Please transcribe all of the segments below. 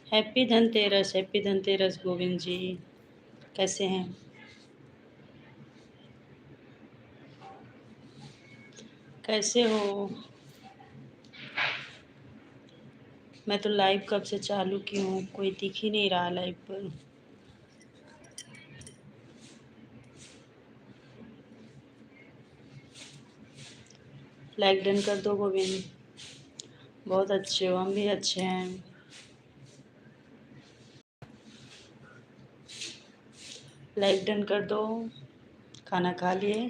Happy Dhanteras Govind जी। कैसे हैं? कैसे हो? मैं तो लाइव कब से चालू की हूँ, कोई दिख ही नहीं रहा लाइव पर। लाइक डन कर दो गोविंद। बहुत अच्छे हो, हम भी अच्छे हैं। लाइक डन कर दो। खाना खा लिए?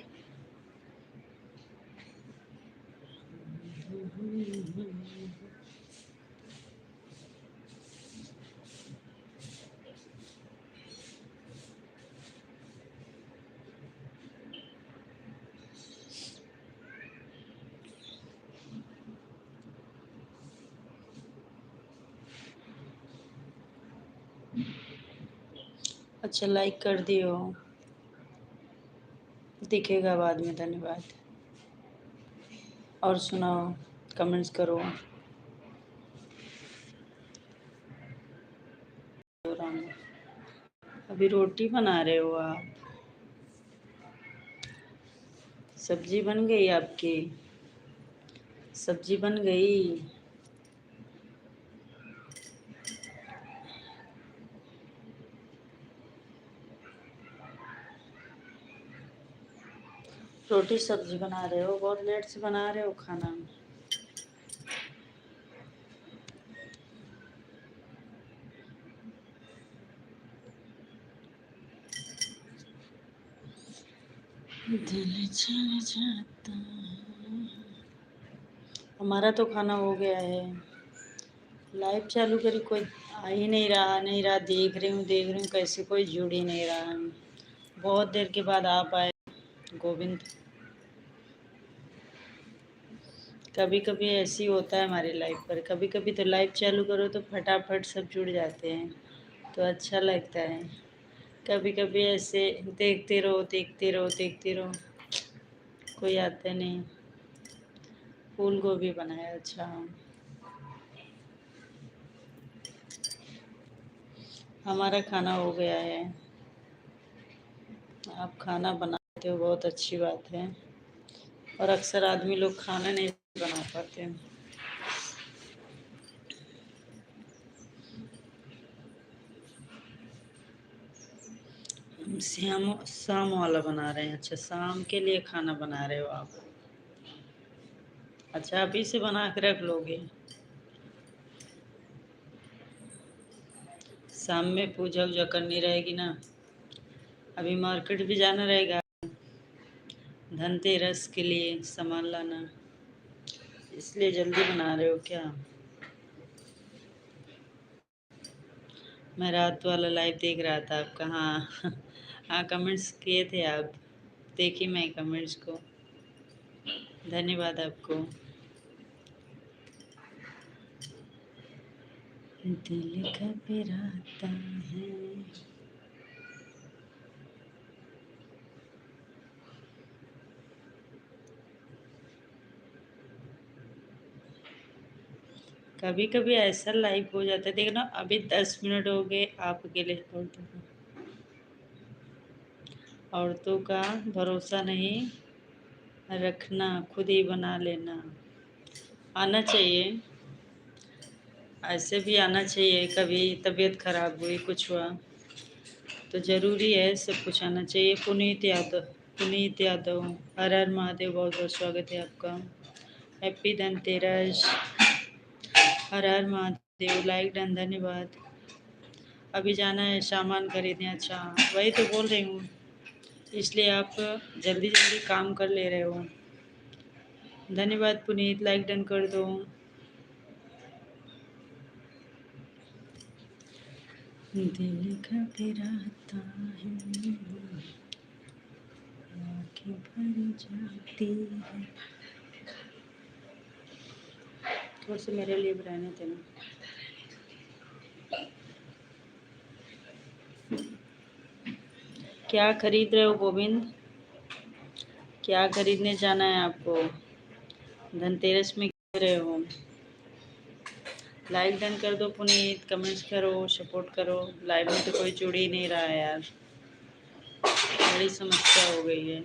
अच्छा, लाइक कर दियो, दिखेगा बाद में। धन्यवाद। और सुनाओ, कमेंट्स करो। अभी रोटी बना रहे हो आप? सब्जी बन गई आपकी? सब्जी बन गई? रोटी सब्जी बना रहे हो? बहुत लेट से बना रहे हो खाना। दिल चल जाता है। हमारा तो खाना हो गया है। लाइव चालू करी, कोई आ ही नहीं रहा। देख रही हूँ कैसे कोई जुड़ ही नहीं रहा। बहुत देर के बाद आप आए गोविंद। कभी कभी ऐसी होता है हमारी लाइफ पर, कभी कभी तो लाइव चालू करो तो फटाफट सब जुड़ जाते हैं, तो अच्छा लगता है। कभी कभी ऐसे देखते रहो, कोई आता नहीं। फूल गोभी बनाया? अच्छा, हमारा खाना हो गया है। आप खाना बनाते हो, बहुत अच्छी बात है। और अक्सर आदमी लोग खाना नहीं बना पाते। हम शाम वाला बना रहे हैं। अच्छा, शाम के लिए खाना बना रहे हो आप? अच्छा, अभी से बना के रख लोगे? शाम में पूजा वूजा करनी रहेगी ना। अभी मार्केट भी जाना रहेगा, धनतेरस के लिए सामान लाना, इसलिए जल्दी बना रहे हो क्या? मैं रात वाला लाइव देख रहा था आपका। हाँ हाँ, कमेंट्स किए थे आप, देखी मैं कमेंट्स को। धन्यवाद आपको। दिल घबराता है। कभी कभी ऐसा लाइव हो जाता है, देखो ना, अभी 10 मिनट हो गए। आप अकेले औरतों का भरोसा नहीं रखना, खुद ही बना लेना। आना चाहिए, ऐसे भी आना चाहिए। कभी तबीयत खराब हुई, कुछ हुआ तो ज़रूरी है, सब कुछ आना चाहिए। पुनीत यादव, हर हर महादेव, बहुत बहुत स्वागत है आपका। हैप्पी धनतेरस, हर हर महादेव। लाइक डन, धन्यवाद। अभी जाना है सामान खरीदने। अच्छा, वही तो बोल रही हूँ, इसलिए आप जल्दी जल्दी काम कर ले रहे हो। धन्यवाद पुनीत, लाइक डन कर दो। दिल घबराता है, आँखें भर जाती है। थोड़ा सा मेरे लिए बनाने देना। क्या खरीद रहे हो गोविंद? क्या खरीदने जाना है आपको? धनतेरस में क्या रहे हो? लाइक डन कर दो पुनीत, कमेंट्स करो, सपोर्ट करो। लाइव में तो कोई जुड़ ही नहीं रहा है यार, बड़ी समस्या हो गई है।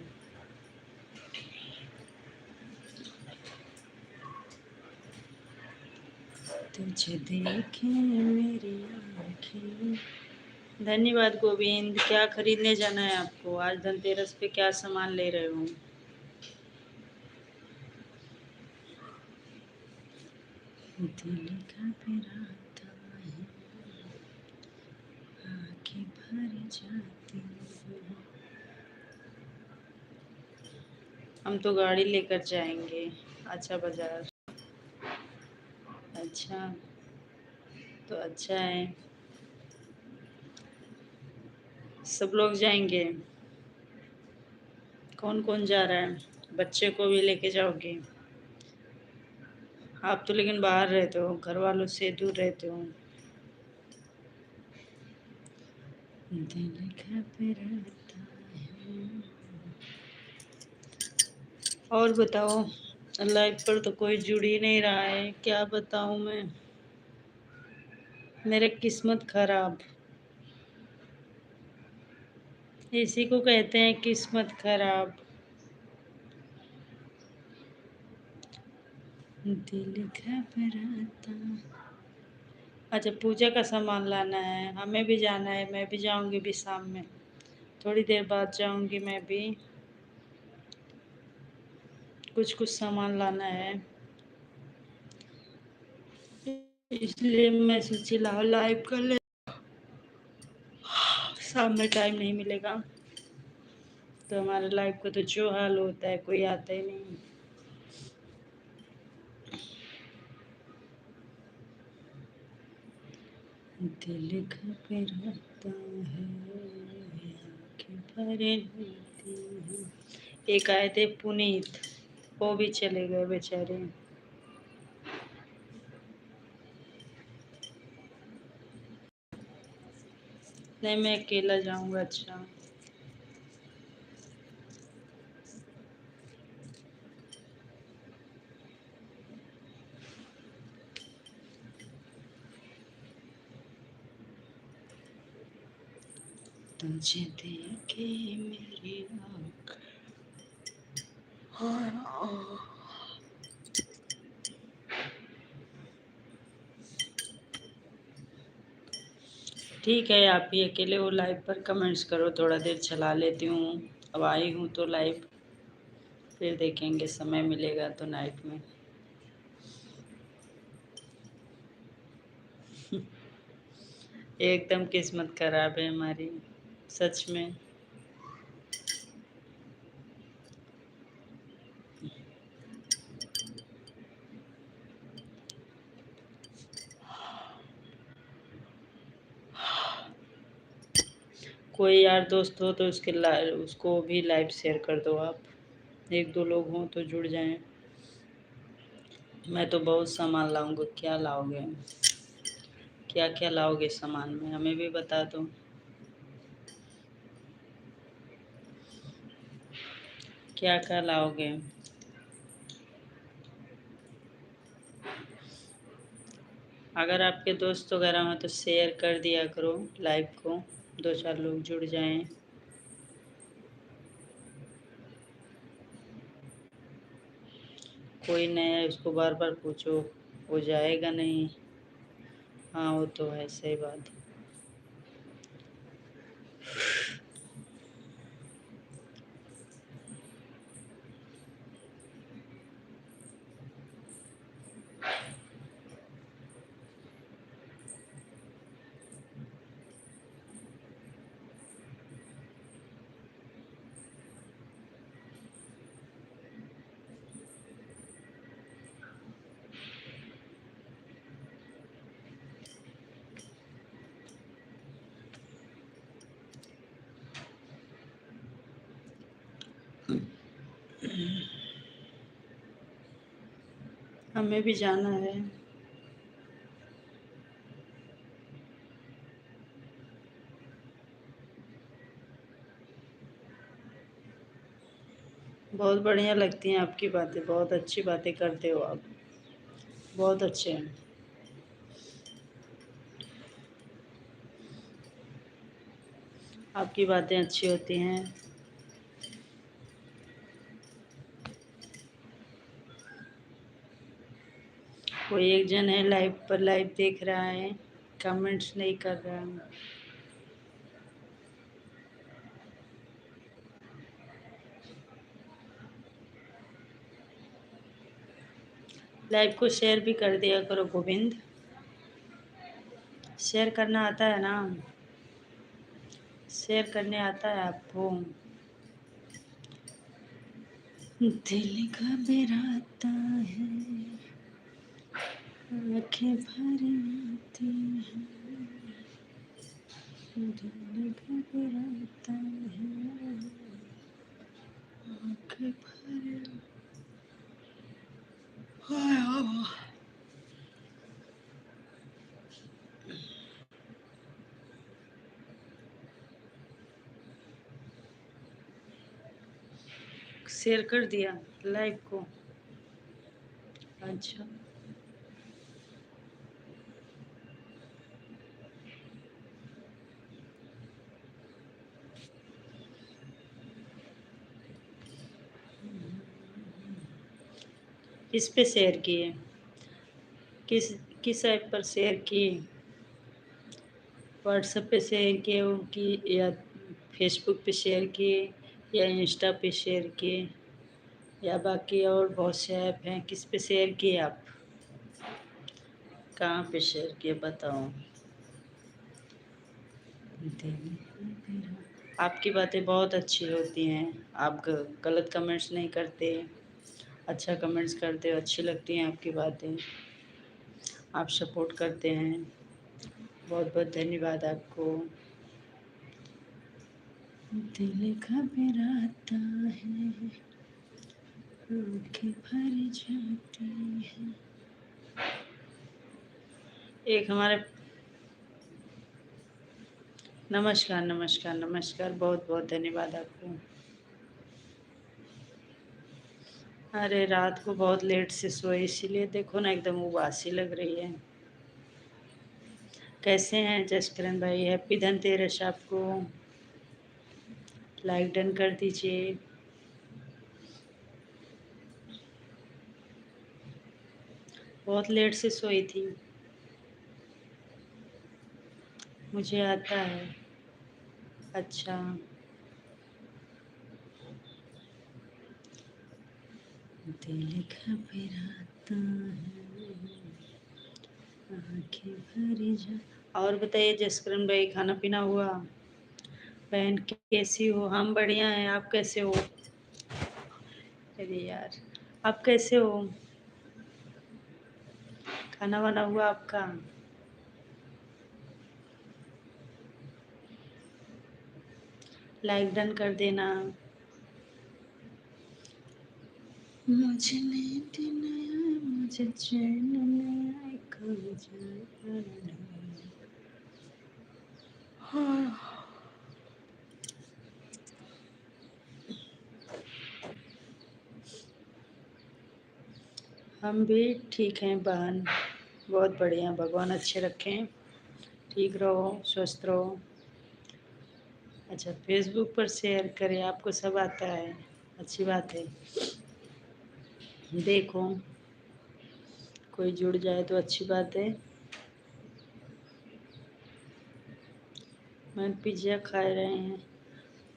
तुझे देखे मेरी आँखें। धन्यवाद गोविंद। क्या खरीदने जाना है आपको आज धनतेरस पे? क्या सामान ले रहे हो? दिल घबराता है, आँखें भर जाती हैं। हम तो गाड़ी लेकर जाएंगे। अच्छा बाजार। अच्छा, तो अच्छा है। सब लोग जाएंगे? कौन कौन जा रहा है? बच्चे को भी लेके जाओगे? आप तो लेकिन बाहर रहते हो, घर वालों से दूर रहते हो। दिल घबराता है। और बताओ, लाइव पर तो कोई जुड़ ही नहीं रहा है, क्या बताऊं मैं। मेरे किस्मत खराब, इसी को कहते हैं किस्मत खराब। दिल घबराता। अच्छा, पूजा का सामान लाना है, हमें भी जाना है। मैं भी जाऊंगी भी शाम में, थोड़ी देर बाद जाऊंगी मैं भी। कुछ कुछ सामान लाना है, इसलिए मैं सोची लाओ लाइव कर ले। शाम में टाइम नहीं मिलेगा तो हमारे लाइव को तो जो हाल होता है, कोई आता ही नहीं। दिल घबराता है, आँखें भरे रहती हैं। एक आए थे पुनीत, वो भी चले गए बेचारे। नहीं, मैं अकेला जाऊंगा। अच्छा, तुझे देखे मेरी आँख। ठीक है, आप ही अकेले हो लाइव पर, कमेंट्स करो, थोड़ा देर चला लेती हूँ। अब आई हूँ तो लाइव, फिर देखेंगे समय मिलेगा तो नाइट में। एकदम किस्मत खराब है हमारी, सच में। कोई यार दोस्त हो तो उसको भी लाइव शेयर कर दो आप। एक दो लोग हों तो जुड़ जाएं। मैं तो बहुत सामान लाऊंगा। क्या लाओगे? क्या क्या लाओगे सामान में, हमें भी बता दो। क्या क्या लाओगे? अगर आपके दोस्त वगैरह हो तो शेयर कर दिया करो लाइव को, दो चार लोग जुड़ जाएं। कोई नया है उसको बार बार पूछो, वो जाएगा नहीं। हाँ, वो तो है, सही बात। हमें भी जाना है। बहुत बढ़िया लगती हैं आपकी बातें, बहुत अच्छी बातें करते हो आप, बहुत अच्छे हैं। आपकी बातें अच्छी होती हैं। कोई एक जन है लाइव पर लाइव देख रहा है, कमेंट्स नहीं कर रहा है। लाइव को शेयर भी कर दिया करो गोविंद। शेयर करना आता है ना? शेयर करने आता है आपको? दिल घबराता है, आँखें भर आती हैं, दिल घबराता है, आँखें भर। शेयर कर दिया लाइव को? अच्छा, किस पे शेयर किए? किस किस ऐप पर शेयर किए? व्हाट्सएप पे शेयर किए हो कि या फेसबुक पे शेयर किए या इंस्टा पे शेयर किए या बाकी और बहुत से ऐप हैं, किस पे शेयर किए आप? कहाँ पे शेयर किए बताओ? आपकी बातें बहुत अच्छी होती हैं, आप गलत कमेंट्स नहीं करते, अच्छा कमेंट्स करते हो, अच्छी लगती हैं आपकी बातें, आप सपोर्ट करते हैं। बहुत बहुत धन्यवाद आपको। दिल घबराता है, आँखें भर जाती हैं। एक हमारे नमस्कार नमस्कार नमस्कार, बहुत बहुत धन्यवाद आपको। अरे रात को बहुत लेट से सोए, इसीलिए देखो ना एकदम उबासी लग रही है। कैसे हैं जसकरण भाई? हैप्पी धनतेरस आपको। लाइक डन कर दीजिए। बहुत लेट से सोई थी, मुझे आता है। अच्छा, दिल घबराता है, आँखें भरी जा। और बताइए जसकरण भाई, खाना पीना हुआ? बहन कैसी हो? हम बढ़िया हैं, आप कैसे हो? अरे यार, आप कैसे हो? खाना वाना हुआ आपका? लाइक डन कर देना। मुझे नींद नहीं आए, मुझे चैन नहीं आए, खो जाए। हाँ। हम भी ठीक हैं बहन, बहुत बढ़िया, भगवान अच्छे रखें, ठीक रहो, स्वस्थ रहो। अच्छा, फेसबुक पर शेयर करें, आपको सब आता है, अच्छी बात है। देखो, कोई जुड़ जाए तो अच्छी बात है। मैं पिज्ज़ा खा रहे हैं।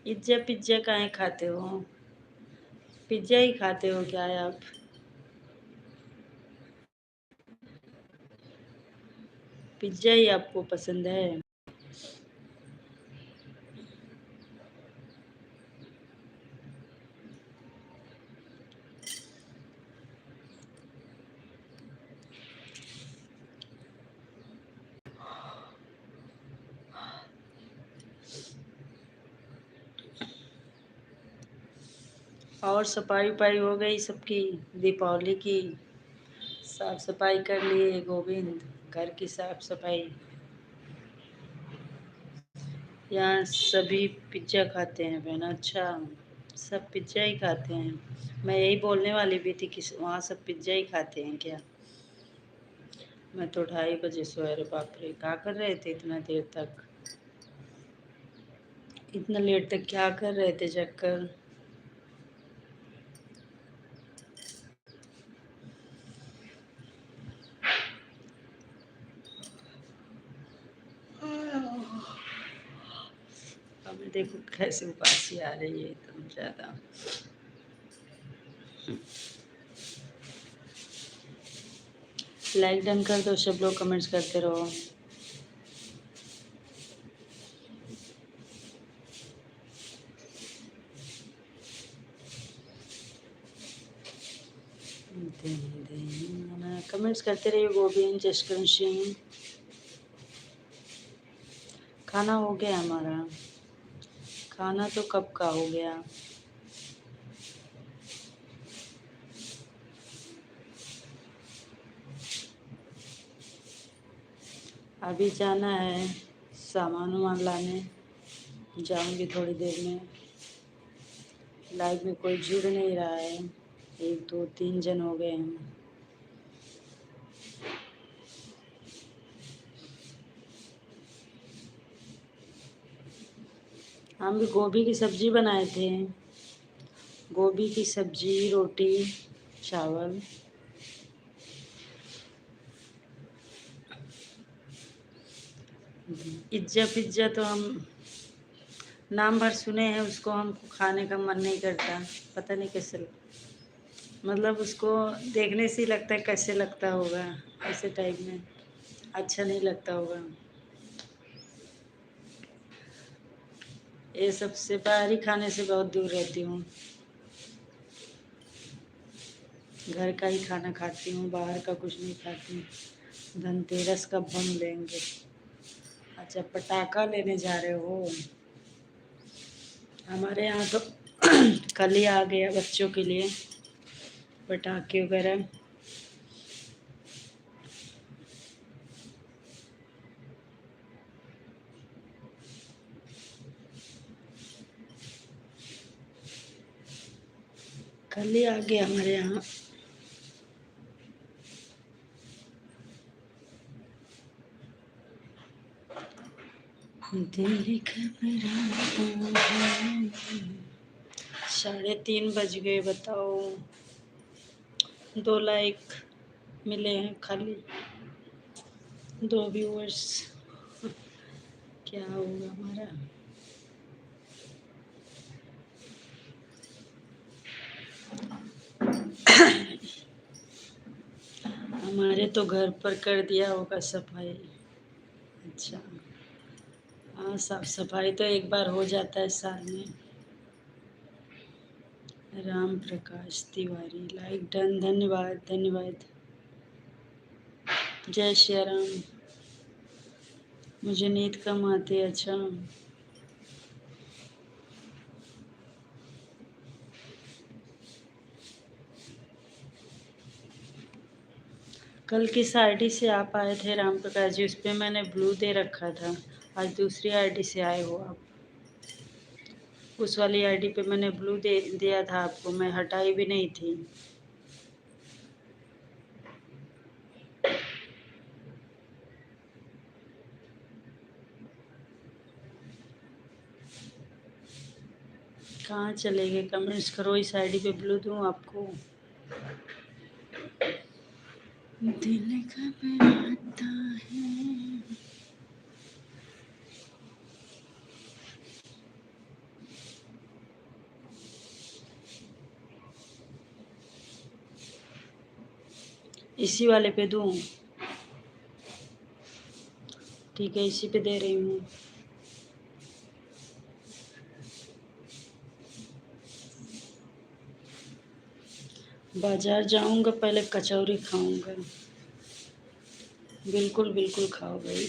पिज्ज़ा पिज्ज़ा काहे खाते हो? पिज्ज़ा ही खाते हो क्या आप? पिज्ज़ा ही आपको पसंद है? और सफाई वफाई हो गई सबकी? दीपावली की साफ सफाई कर लिए गोविंद? घर की साफ सफाई? यहाँ सभी पिज्ज़ा खाते हैं बहन। अच्छा, सब पिज्ज़ा ही खाते हैं? मैं यही बोलने वाली भी थी कि वहाँ सब पिज्ज़ा ही खाते हैं क्या? मैं तो 2:30 बजे सोया रे बाप रे, क्या कर रहे थे इतना देर तक? इतना लेट तक क्या कर रहे थे चक्कर? हमें देखो कैसे उपासी आ रही है एकदम ज़्यादा। लाइक डन कर दो सब लोग, कमेंट्स करते रहो। कमेंट्स करते रहिए। गोविंद, जसकरण सिंह। खाना हो गया हमारा। खाना तो कब का हो गया। अभी जाना है सामान वामान लाने, जाऊंगी थोड़ी देर में। लाइव में कोई जुड़ नहीं रहा है, 1 2 3 जन हो गए हम। हम भी गोभी की सब्जी बनाए थे। गोभी की सब्जी, रोटी, चावल। पिज्ज़ा पिज्ज़ा तो हम नाम भर सुने हैं, उसको हमको खाने का मन नहीं करता। पता नहीं कैसे, मतलब उसको देखने से ही लगता है कैसे लगता होगा, ऐसे टाइप में अच्छा नहीं लगता होगा। ये सबसे बाहरी खाने से बहुत दूर रहती हूँ। घर का ही खाना खाती हूँ, बाहर का कुछ नहीं खाती हूँ। धनतेरस का बम लेंगे। अच्छा, पटाखा लेने जा रहे हो? हमारे यहाँ तो कल ही आ गया बच्चों के लिए पटाखे वगैरह। कल ही आ गया हमारे यहाँ। दिल घबराता है। 3:30 बज गए, बताओ। 2 लाइक मिले हैं खाली, 2 व्यूअर्स। क्या होगा हमारा? हमारे तो घर पर कर दिया होगा सफाई। अच्छा, हाँ, साफ सफाई तो एक बार हो जाता है साल में। राम प्रकाश तिवारी, लाइक डन, धन्यवाद धन्यवाद। जय श्री राम। मुझे नींद कम आती है। अच्छा, कल किस आईडी से आप आए थे राम प्रकाश जी? उस पर मैंने ब्लू दे रखा था। आज दूसरी आईडी से आए हो आप। उस वाली आईडी पे मैंने ब्लू दे दिया था आपको, मैं हटाई भी नहीं थी। कहाँ चले गए? कमेंट्स करो, इस आईडी पे ब्लू दूँ आपको। दिल घबराता है। इसी वाले पे दूँ? ठीक है, इसी पे दे रही हूँ। बाजार जाऊंगा, पहले कचौरी खाऊंगा। बिल्कुल बिल्कुल खाओ भाई।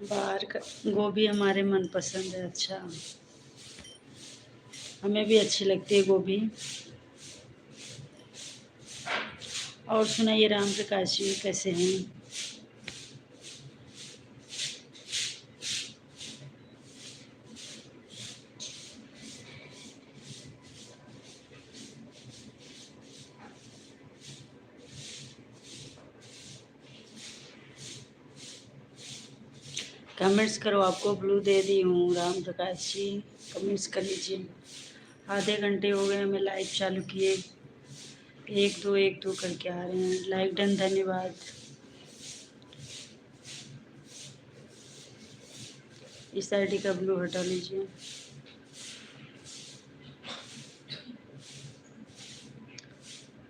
बाहर का गोभी हमारे मनपसंद है। अच्छा, हमें भी अच्छी लगती है गोभी। और सुनाइए राम प्रकाश जी, कैसे हैं? कमेंट्स करो, आपको ब्लू दे दी हूँ। राम प्रकाश जी कमेंट्स कर लीजिए। आधे घंटे हो गए हमें लाइव चालू किए, एक दो करके आ रहे हैं। लाइक डन, धन्यवाद। इस आईडी का ब्लू हटा लीजिए।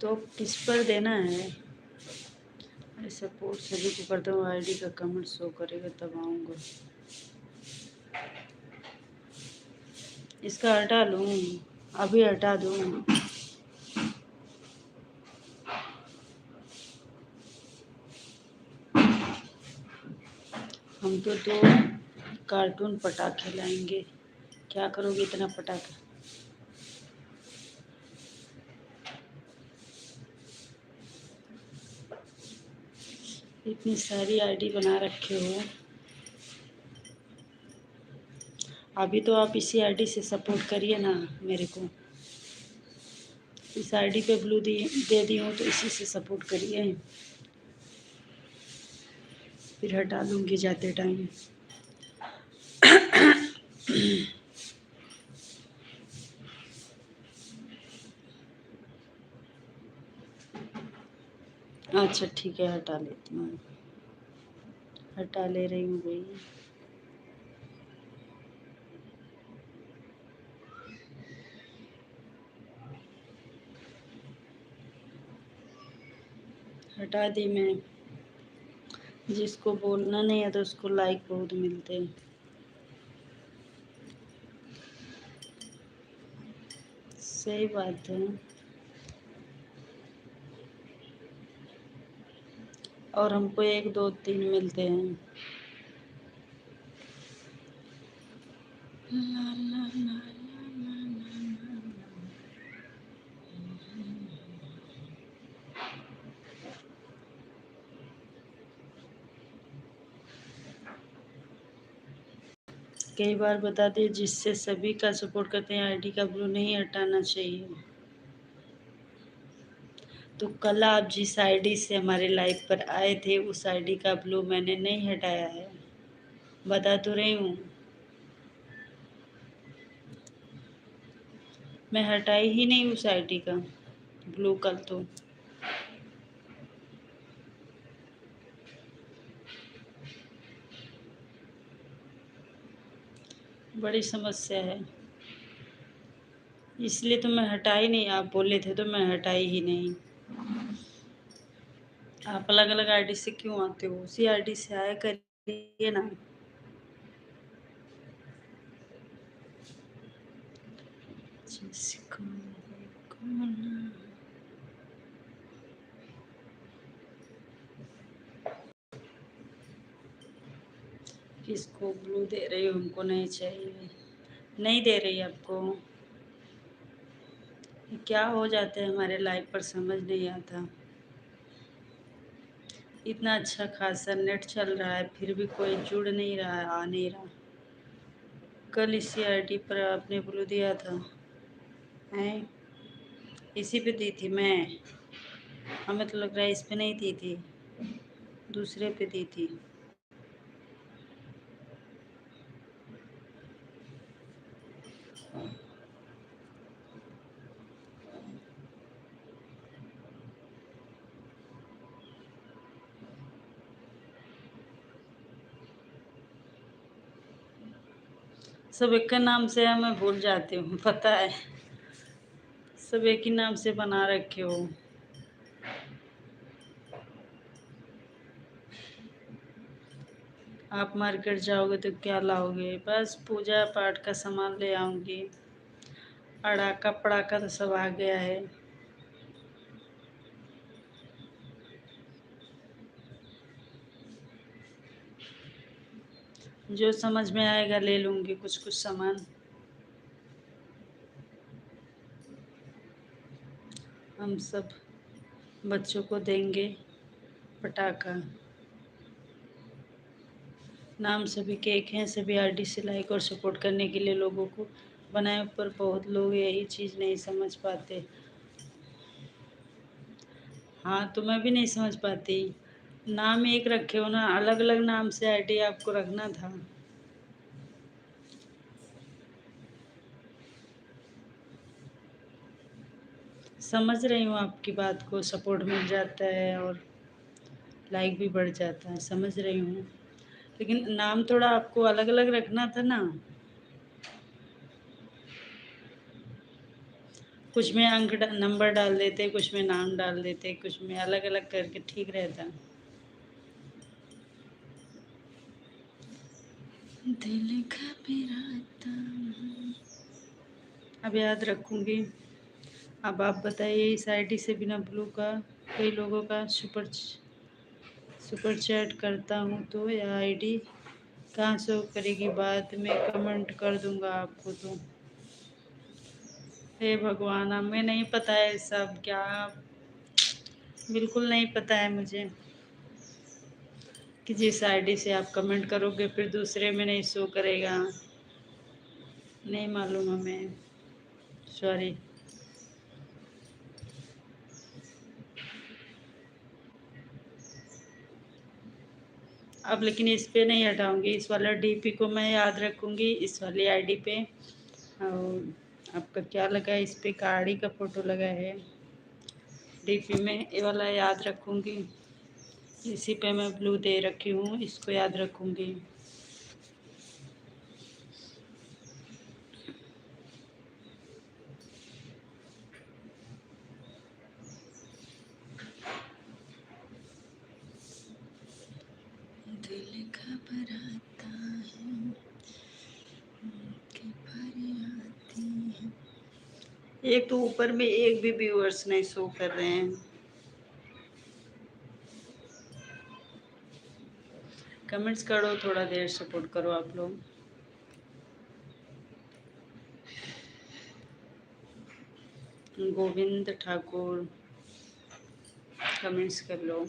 तो किस पर देना है? सपोर्ट सभी को करता हूँ, आईडी का कमेंट शो करेगा तब आऊँगा। इसका हटा लूँ? अभी हटा दूँ? हम तो दो कार्टून पटाखे लाएंगे। क्या करोगे इतना पटाखा? इतनी सारी आईडी बना रखे हो। अभी तो आप इसी आईडी से सपोर्ट करिए ना मेरे को। इस आईडी पे ब्लू दे दी हूँ तो इसी से सपोर्ट करिए, फिर हटा दूँगी जाते टाइम। अच्छा ठीक है, हटा लेती हूँ। हटा ले रही हूँ भाई। हटा दी मैं। जिसको बोलना नहीं है तो उसको लाइक बहुत मिलते हैं। सही बात है। और हमको 1 2 3 मिलते हैं। ला ला ला ला ला ला ला। कई बार बता दिए, जिससे सभी का सपोर्ट करते हैं आईडी का ब्लू नहीं हटाना चाहिए। तो कल आप जिस आईडी से हमारे लाइव पर आए थे उस आईडी का ब्लू मैंने नहीं हटाया है, बता तो रही हूँ। मैं हटाई ही नहीं उस आईडी का ब्लू कल तो। बड़ी समस्या है, इसलिए तो मैं हटाई नहीं। आप बोले थे तो मैं हटाई ही नहीं। आप अलग अलग आईडी से क्यों आते हो? उसी आईडी से आया करिए ना। जिसको किसको ब्लू दे रही हो? हमको नहीं चाहिए। नहीं दे रही आपको? क्या हो जाते हैं हमारे लाइफ पर, समझ नहीं आता। इतना अच्छा खासा नेट चल रहा है फिर भी कोई जुड़ नहीं रहा है, आ नहीं रहा। कल इसी आईडी पर आपने ब्लू दिया था हैं? इसी पे दी थी मैं। हमें तो लग रहा है इस पे नहीं दी थी, दूसरे पे दी थी। सब एक के नाम से है, मैं भूल जाती हूँ, पता है। सब एक ही नाम से बना रखे हो। आप मार्केट जाओगे तो क्या लाओगे? बस पूजा पाठ का सामान ले आऊँगी। अड़ाका पड़ाका तो सब आ गया है। जो समझ में आएगा ले लूँगी कुछ कुछ सामान। हम सब बच्चों को देंगे पटाखा। नाम सभी केक हैं, सभी आरडी से लाइक और सपोर्ट करने के लिए लोगों को बनाए, पर बहुत लोग यही चीज़ नहीं समझ पाते। हाँ तो मैं भी नहीं समझ पाती। नाम एक रखे हो ना, अलग अलग नाम से आईडी आपको रखना था। समझ रही हूँ आपकी बात को, सपोर्ट मिल जाता है और लाइक भी बढ़ जाता है, समझ रही हूँ, लेकिन नाम थोड़ा आपको अलग अलग रखना था ना। कुछ में नंबर डाल देते, कुछ में नाम डाल देते, कुछ में अलग अलग करके ठीक रहता। दिल घबराता। अब याद रखूंगी। अब आप बताइए, इस आईडी से बिना ब्लू का कई लोगों का सुपर चैट करता हूँ तो यह आईडी कहाँ शो करेगी? बाद में कमेंट कर दूंगा आपको तो। हे भगवान, हमें नहीं पता है सब, क्या बिल्कुल नहीं पता है मुझे कि जिस आईडी से आप कमेंट करोगे फिर दूसरे में नहीं शो करेगा। नहीं मालूम हमें, सॉरी। अब लेकिन इस पे नहीं हटाऊंगी, इस वाला डीपी को मैं याद रखूंगी, इस वाली आईडी पे। और आपका क्या लगा है? इस पे गाड़ी का फोटो लगा है डीपी में, ये वाला याद रखूंगी। इसी पे मैं ब्लू दे रखी हूँ, इसको याद रखूंगी। दिल घबराता है कि फरियादी है। एक तो ऊपर में एक भी व्यूअर्स नहीं शो कर रहे हैं। कमेंट्स करो, थोड़ा देर सपोर्ट करो आप लोग। गोविंद ठाकुर, कमेंट्स कर लो।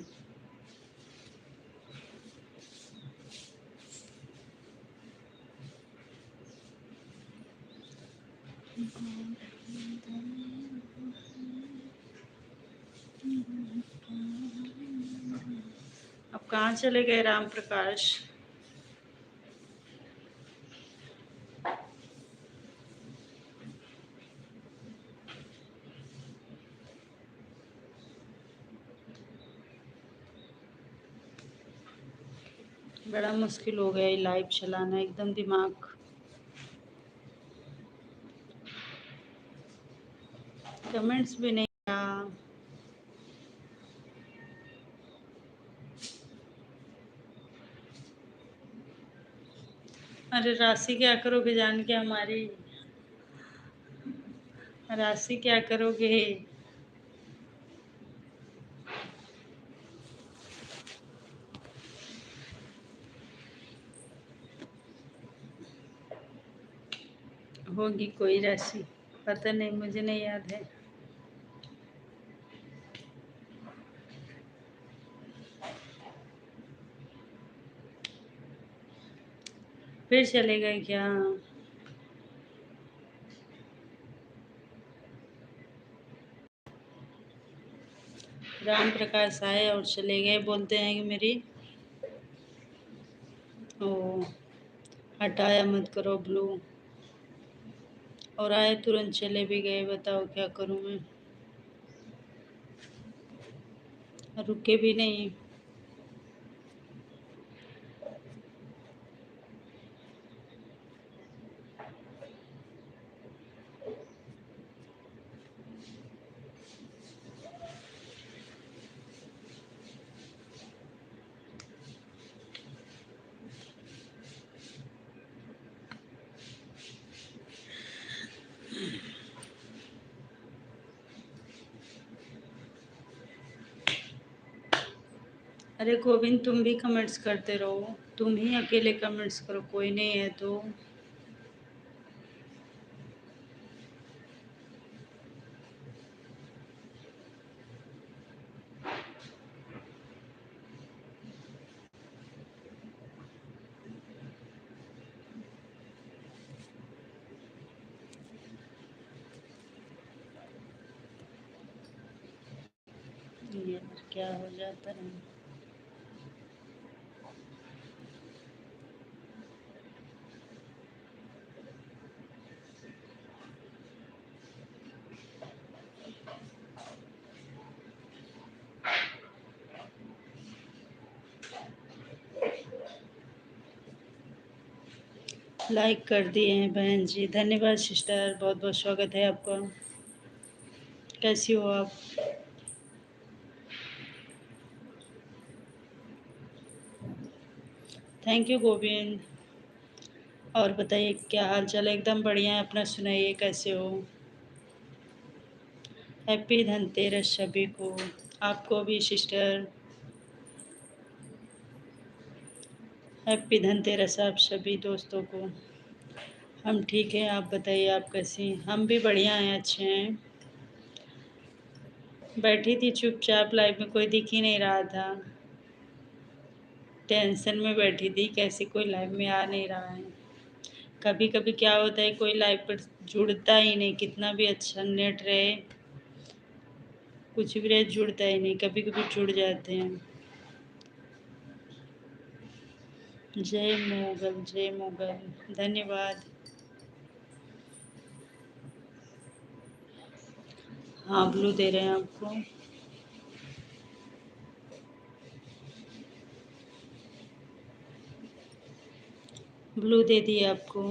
अब कहाँ चले गए राम प्रकाश? बड़ा मुश्किल हो गया ये लाइव चलाना, एकदम दिमाग। कमेंट्स भी नहीं आ। अरे राशि क्या करोगे जान के हमारी? राशि क्या करोगे? होगी कोई राशि, पता नहीं, मुझे नहीं याद है। फिर चले गए क्या? राम प्रकाश आए और चले गए, बोलते हैं कि मेरी ओ हटाया मत करो ब्लू, और आए तुरंत चले भी गए। बताओ क्या करूं मैं, रुके भी नहीं। अरे गोविंद, तुम भी कमेंट्स करते रहो, तुम ही अकेले कमेंट्स करो, कोई नहीं है तो। यार क्या हो जाता है। लाइक कर दिए हैं बहन जी, धन्यवाद सिस्टर, बहुत बहुत स्वागत है आपका। कैसी हो आप? Thank you Govind. और बताइए क्या हाल चाल है? एकदम बढ़िया है, अपना सुनाइए, कैसे हो? हैप्पी धनतेरस सभी को, आपको भी सिस्टर। हैप्पी धनतेरस आप सभी दोस्तों को। हम ठीक हैं, आप बताइए आप कैसी हैं? हम भी बढ़िया हैं, अच्छे हैं। बैठी थी चुपचाप, लाइव में कोई दिख ही नहीं रहा था। टेंशन में बैठी थी, कैसे कोई लाइव में आ नहीं रहा है। कभी कभी क्या होता है, कोई लाइव पर जुड़ता ही नहीं, कितना भी अच्छा नेट रहे, कुछ भी रहे, जुड़ता ही नहीं। कभी कभी जुड़ जाते हैं। जय मोगल, जय मोगल, धन्यवाद। हाँ, ब्लू दे रहे हैं आपको। ब्लू दे दिए आपको।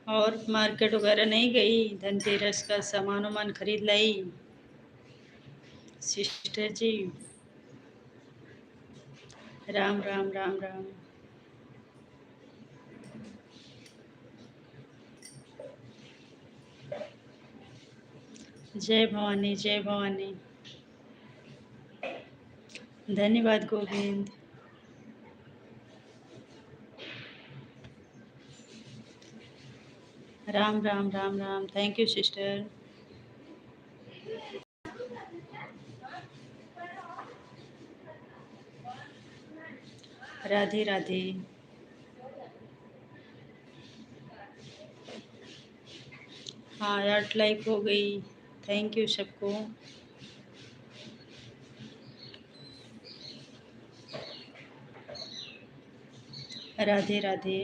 और मार्केट वगैरह नहीं गई? धनतेरस का सामान वामान खरीद लाई सिस्टर जी? राम राम राम राम। जय भवानी, जय भवानी। धन्यवाद Govind. Ram Ram Ram Ram, thank you sister. Radhe Radhe. हाँ, 8 लाइक हो गई। थैंक यू सबको। राधे राधे।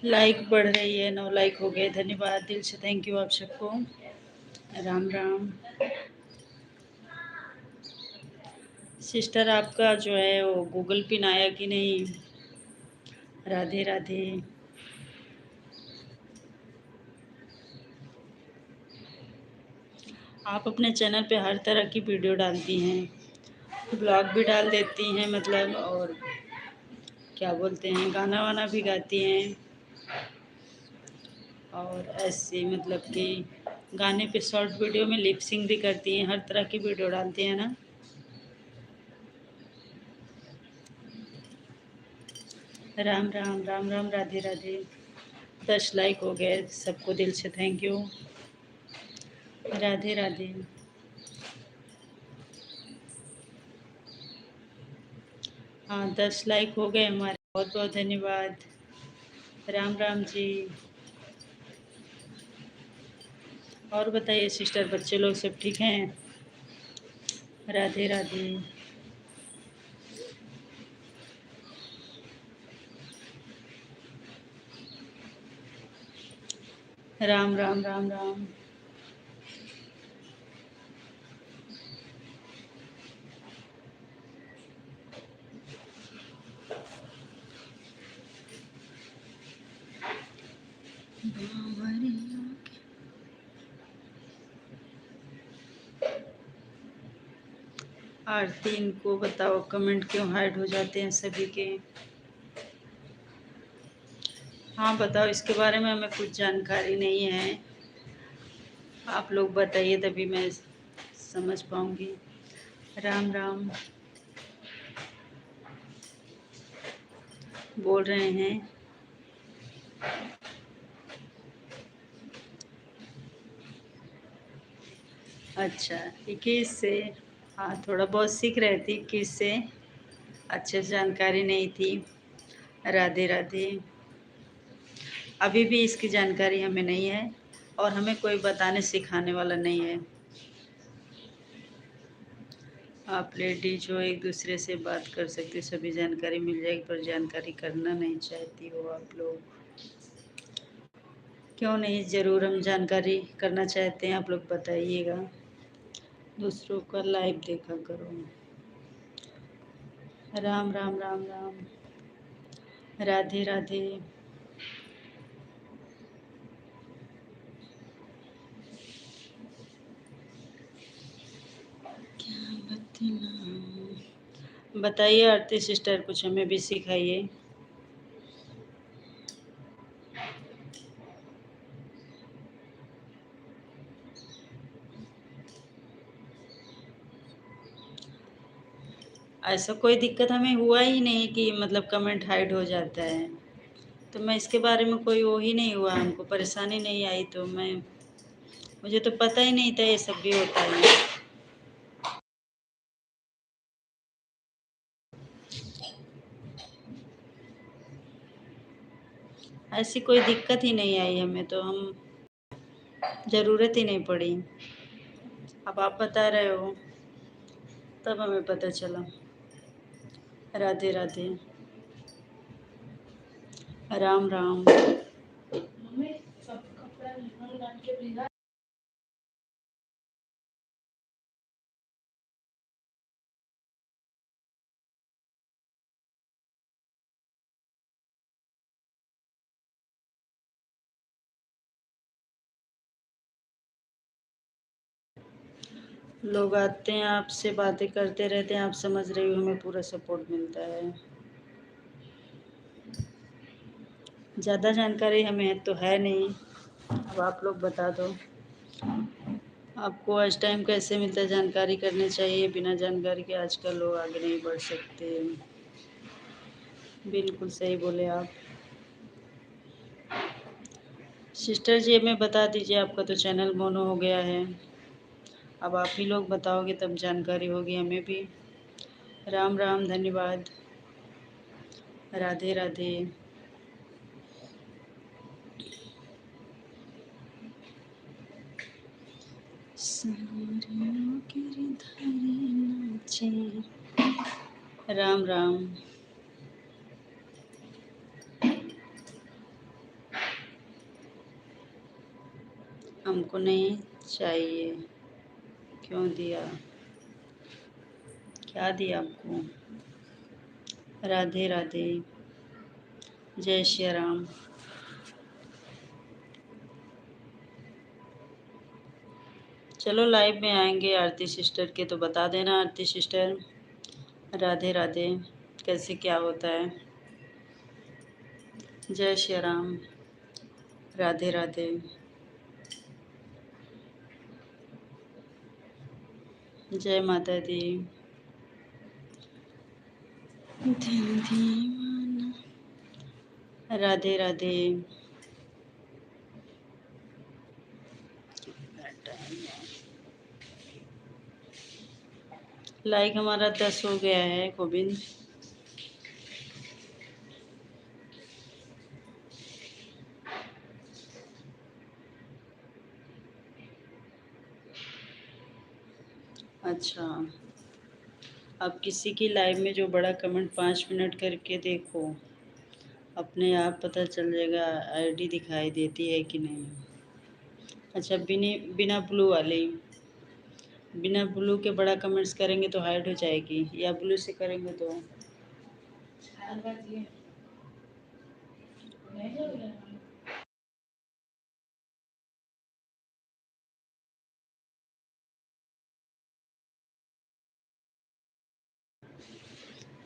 लाइक बढ़ रही है, 9 लाइक हो गए, धन्यवाद दिल से, थैंक यू आप सबको। राम राम। सिस्टर आपका जो है वो गूगल पिन आया कि नहीं? राधे राधे। आप अपने चैनल पे हर तरह की वीडियो डालती हैं, ब्लॉग भी डाल देती हैं मतलब, और क्या बोलते हैं, गाना वाना भी गाती हैं, और ऐसे मतलब कि गाने पे शॉर्ट वीडियो में लिप सिंक भी करती हैं, हर तरह की वीडियो डालती हैं ना? राम राम राम राम, राधे राधे। 10 लाइक हो गए, सबको दिल से थैंक यू। राधे राधे। हाँ, 10 लाइक हो गए हमारे, बहुत बहुत धन्यवाद। राम राम जी। और बताइए सिस्टर, बच्चे लोग सब ठीक हैं? राधे राधे। राम राम राम राम। आरती, इनको बताओ कमेंट क्यों हाइड हो जाते हैं सभी के? हाँ बताओ, इसके बारे में हमें कुछ जानकारी नहीं है, आप लोग बताइए तभी मैं समझ पाऊंगी। राम राम। बोल रहे हैं। अच्छा, 21 से। हाँ, थोड़ा बहुत सीख रहे थे 21 से, अच्छे से जानकारी नहीं थी। राधे राधे। अभी भी इसकी जानकारी हमें नहीं है, और हमें कोई बताने सिखाने वाला नहीं है। आप लेडीज हो, एक दूसरे से बात कर सकते हो, सभी जानकारी मिल जाएगी, पर जानकारी करना नहीं चाहती हो आप लोग। क्यों नहीं, ज़रूर हम जानकारी करना चाहते हैं, आप लोग बताइएगा। दूसरों का लाइव देखा करो। राम राम राम राम। राधे राधे। बताइए आरती सिस्टर, कुछ हमें भी सिखाइए। ऐसा कोई दिक्कत हमें हुआ ही नहीं कि मतलब कमेंट हाइड हो जाता है, तो मैं इसके बारे में कोई वो ही नहीं हुआ, हमको परेशानी नहीं आई, तो मैं मुझे तो पता ही नहीं था ये सब भी होता है। ऐसी कोई दिक्कत ही नहीं आई हमें, तो हम ज़रूरत ही नहीं पड़ी। अब आप बता रहे हो तब हमें पता चला। राधे राधे। राम राम। लोग आते हैं, आपसे बातें करते रहते हैं, आप समझ रही हो, हमें पूरा सपोर्ट मिलता है। ज़्यादा जानकारी हमें तो है नहीं, अब आप लोग बता दो। आपको आज टाइम कैसे मिलता है? जानकारी करनी चाहिए, बिना जानकारी के आजकल लोग आगे नहीं बढ़ सकते। बिल्कुल सही बोले आप। सिस्टर जी हमें बता दीजिए, आपका तो चैनल मोनो हो गया है, अब आप ही लोग बताओगे तब जानकारी होगी हमें भी। राम राम, धन्यवाद। राधे राधे। राम राम। हमको नहीं चाहिए। क्यों दिया? क्या दिया आपको? राधे राधे। जय श्री राम। चलो लाइव में आएंगे आरती सिस्टर के, तो बता देना आरती सिस्टर। राधे राधे। कैसे क्या होता है? जय श्री राम। राधे राधे। जय माता दी। राधे राधे। लाइक हमारा 10 हो गया है गोविंद। अच्छा, अब किसी की लाइव में जो बड़ा कमेंट 5 मिनट करके देखो, अपने आप पता चल जाएगा आईडी दिखाई देती है कि नहीं। अच्छा, बिना ब्लू वाली, बिना ब्लू के बड़ा कमेंट्स करेंगे तो हाइड हो जाएगी, या ब्लू से करेंगे तो?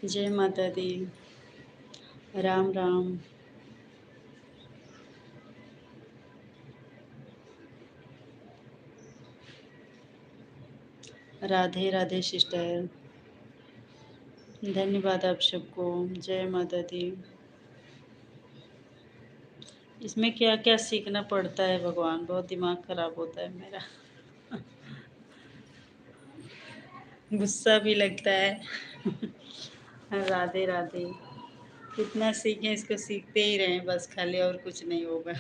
जय माता दी। राम राम। राधे राधे सिस्टर, धन्यवाद आप सबको। जय माता दी। इसमें क्या क्या सीखना पड़ता है भगवान, बहुत दिमाग खराब होता है मेरा। गुस्सा भी लगता है। राधे राधे। कितना सीखें, इसको सीखते ही रहें बस खाली, और कुछ नहीं होगा।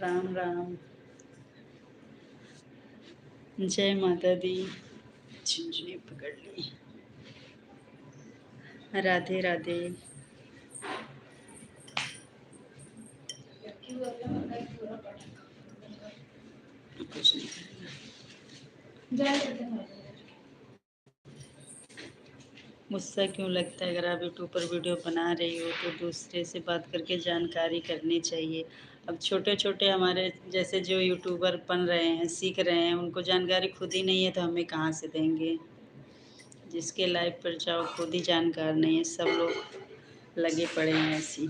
राम राम। जय माता दी। झुंझुनी पकड़ ली। राधे राधे। गुस्सा क्यों लगता है? अगर आप यूट्यूब पर वीडियो बना रही हो तो दूसरे से बात करके जानकारी करनी चाहिए। अब छोटे छोटे हमारे जैसे जो यूट्यूबर बन रहे हैं, सीख रहे हैं, उनको जानकारी खुद ही नहीं है तो हमें कहाँ से देंगे? जिसके लाइव पर जाओ खुद ही जानकार नहीं है, सब लोग लगे पड़े हैं ऐसी।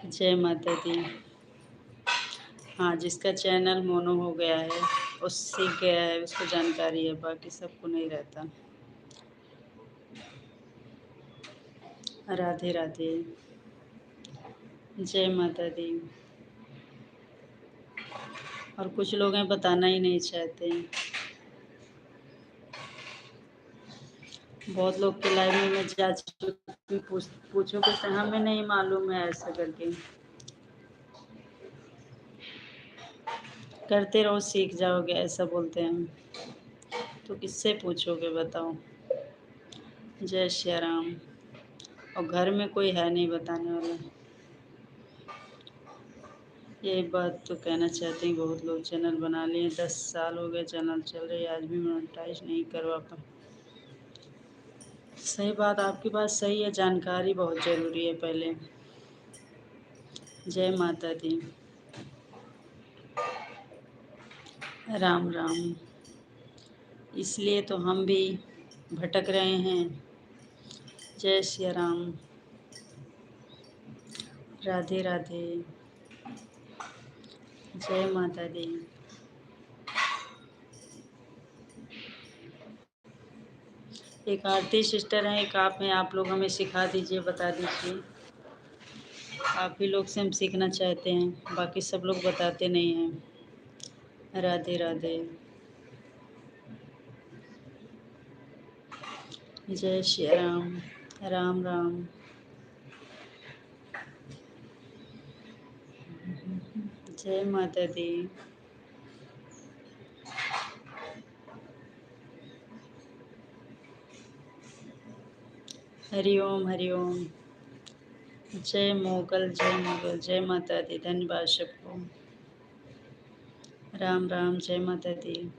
जय माता दी। हाँ, जिसका चैनल मोनो हो गया है, उस सीख गया है, उसको जानकारी है, बाकी सबको नहीं रहता। राधे राधे। जय माता दी। और कुछ लोग हैं बताना ही नहीं चाहते हैं। बहुत लोग के लाइव में मैं जा चुकी, पूछो कुछ, हमें नहीं मालूम है ऐसा करके। करते रहो सीख जाओगे ऐसा बोलते हैं। तो किससे पूछोगे बताओ? जय श्री राम। और घर में कोई है नहीं बताने वाला। ये बात तो कहना चाहते हैं, बहुत लोग चैनल बना लिए, 10 साल हो गए चैनल चल रही है, आज भी मोनेटाइज नहीं करवा पाए। सही बात, आपकी बात सही है, जानकारी बहुत ज़रूरी है पहले। जय माता दी। राम राम। इसलिए तो हम भी भटक रहे हैं। जय श्री राम। राधे राधे। जय माता दी। एक आरती सिस्टर हैं, एक आप हैं, आप लोग हमें सिखा दीजिए, बता दीजिए। आप ही लोग से हम सीखना चाहते हैं, बाकी सब लोग बताते नहीं हैं। राधे राधे। जय श्री राम। राम राम। जय माता दी। हरि ओम हरि ओम। जय मोगल, जय मोगल, जय माता दी, धन्यवाद सबको। राम राम, जय माता दी।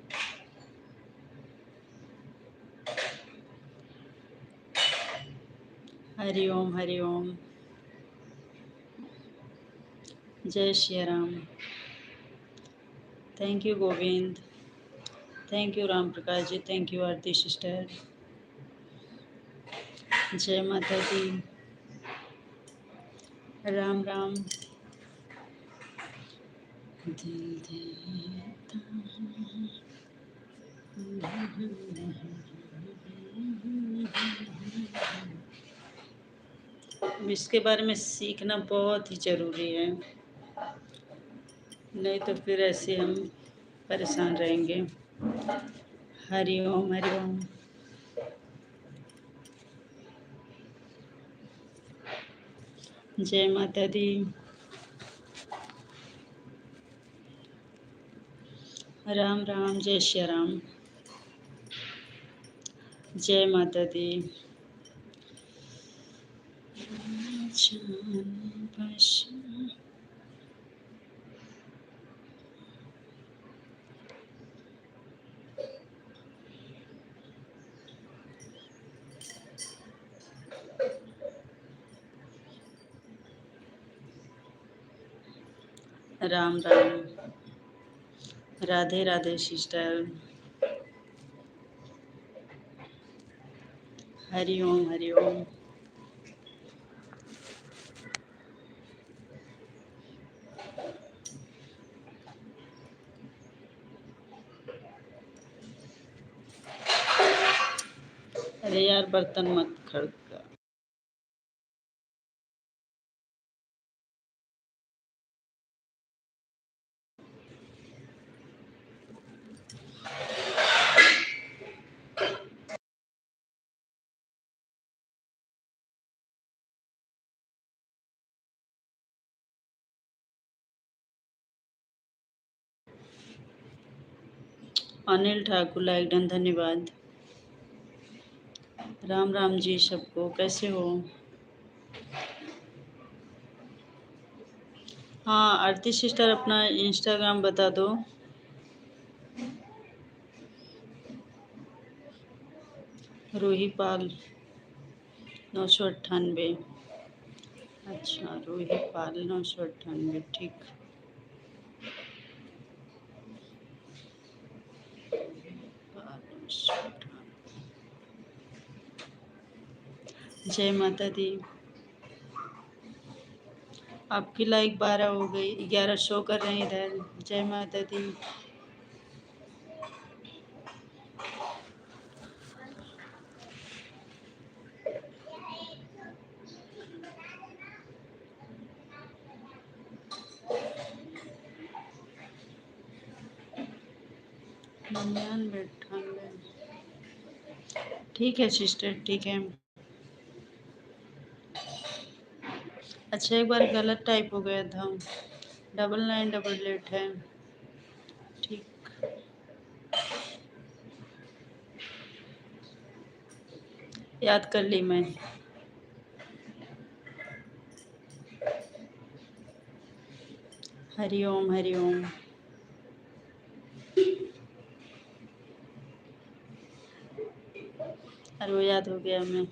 हरि ओम हरि ओम। जय Shri Ram. Thank you Govind. Thank you Ram Prakash ji, thank you Aarti sister. जय माता दी। राम राम। दिल देता इसके बारे में सीखना बहुत ही ज़रूरी है, नहीं तो फिर ऐसे हम परेशान रहेंगे। हरि ओम हरि ओम। जय माता दी। राम राम, जय श्री राम। जय माता दी। राम राम। राधे राधे सिस्टर। हरि ओम हरि ओम। अरे यार, बर्तन मत खड़का। अनिल ठाकुर लाइक डन, धन्यवाद। राम राम जी सबको, कैसे हो? हाँ आरती सिस्टर, अपना इंस्टाग्राम बता दो। रूही पाल 998। अच्छा, रूही पाल 998, ठीक। पाल 998। जय माता दी। आपकी लाइक 12 हो गई, 11 शो कर रहे हैं इधर। जय माता दी। ठीक है सिस्टर, ठीक है। अच्छा, एक बार गलत टाइप हो गया था। 9988 है, ठीक। याद कर ली मैं। हरिओम हरिओम। अरे वो याद हो गया मैं।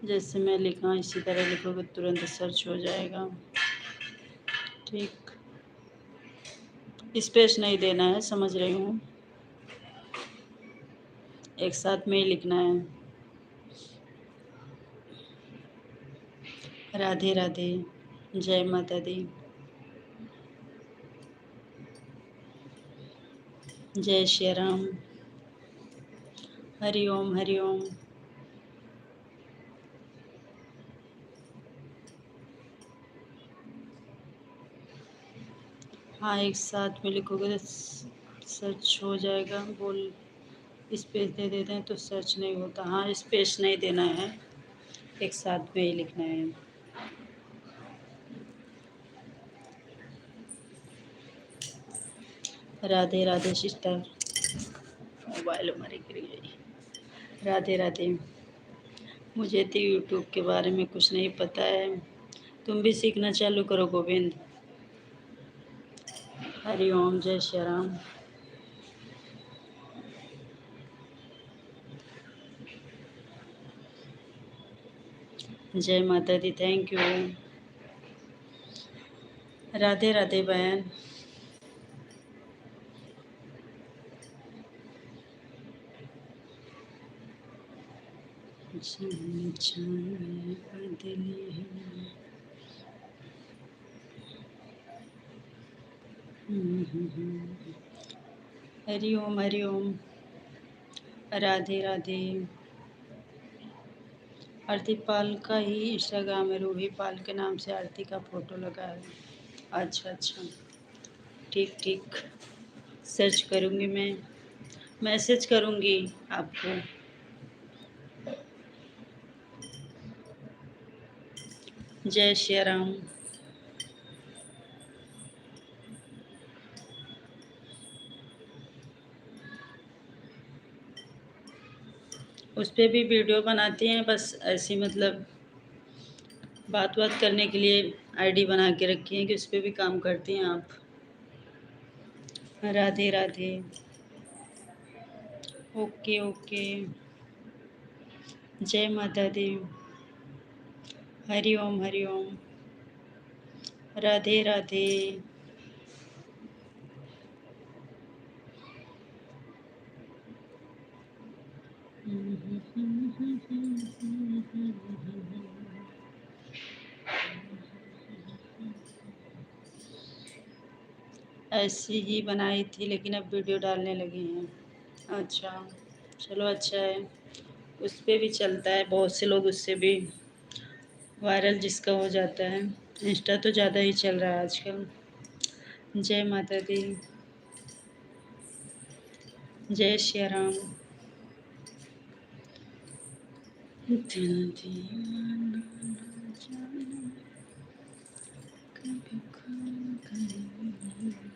जैसे मैं लिखा इसी तरह लिखोगे, तुरंत सर्च हो जाएगा, ठीक। स्पेस नहीं देना है, समझ रही हूँ। एक साथ में ही लिखना है। राधे राधे। जय माता दी। जय श्री राम। हरि ओम हरि ओम। हाँ, एक साथ में लिखोगे तो सर्च हो जाएगा। बोल स्पेस दे देते हैं तो सर्च नहीं होता। हाँ, स्पेस नहीं देना है, एक साथ में ही लिखना है। राधे राधे सिस्टर। मोबाइल हमारी गिर गई। राधे राधे। मुझे तो यूट्यूब के बारे में कुछ नहीं पता है, तुम भी सीखना चालू करो गोविंद। हरि ओम। जय श्री राम। जय माता दी, थैंक यू। राधे राधे बहन। हरि ओम हरि ओम। राधे राधे। आरती पाल का ही इंस्टाग्राम है, रूही पाल के नाम से आरती का फोटो लगा है। अच्छा अच्छा, ठीक ठीक। सर्च करूँगी मैं, मैसेज करूँगी आपको। जय श्री राम। उस पर भी वीडियो बनाती हैं, बस ऐसी मतलब बात बात करने के लिए आईडी बना के रखी है कि उस पर भी काम करती हैं आप। राधे राधे। Okay okay. जय माता दी। हरि ओम हरि ओम। राधे राधे। ऐसी ही बनाई थी, लेकिन अब वीडियो डालने लगी हैं। अच्छा, चलो अच्छा है। उस पर भी चलता है, बहुत से लोग उससे भी वायरल जिसका हो जाता है। इंस्टा तो ज़्यादा ही चल रहा है आजकल। जय माता दी। जय श्री राम। दिल दीवाना न जाने कब खून करेंगे।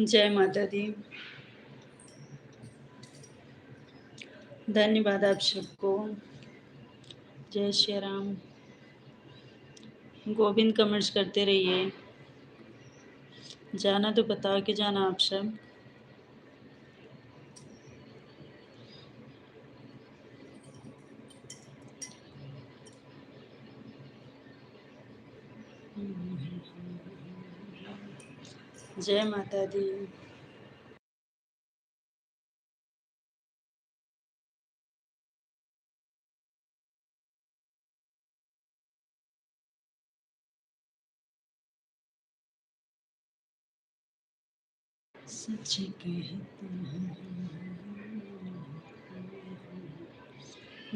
जय माता दी। धन्यवाद आप सबको। जय श्री राम। गोविंद कमेंट्स करते रहिए। जाना तो बता के जाना आप सब। जय माता दी। सच कहता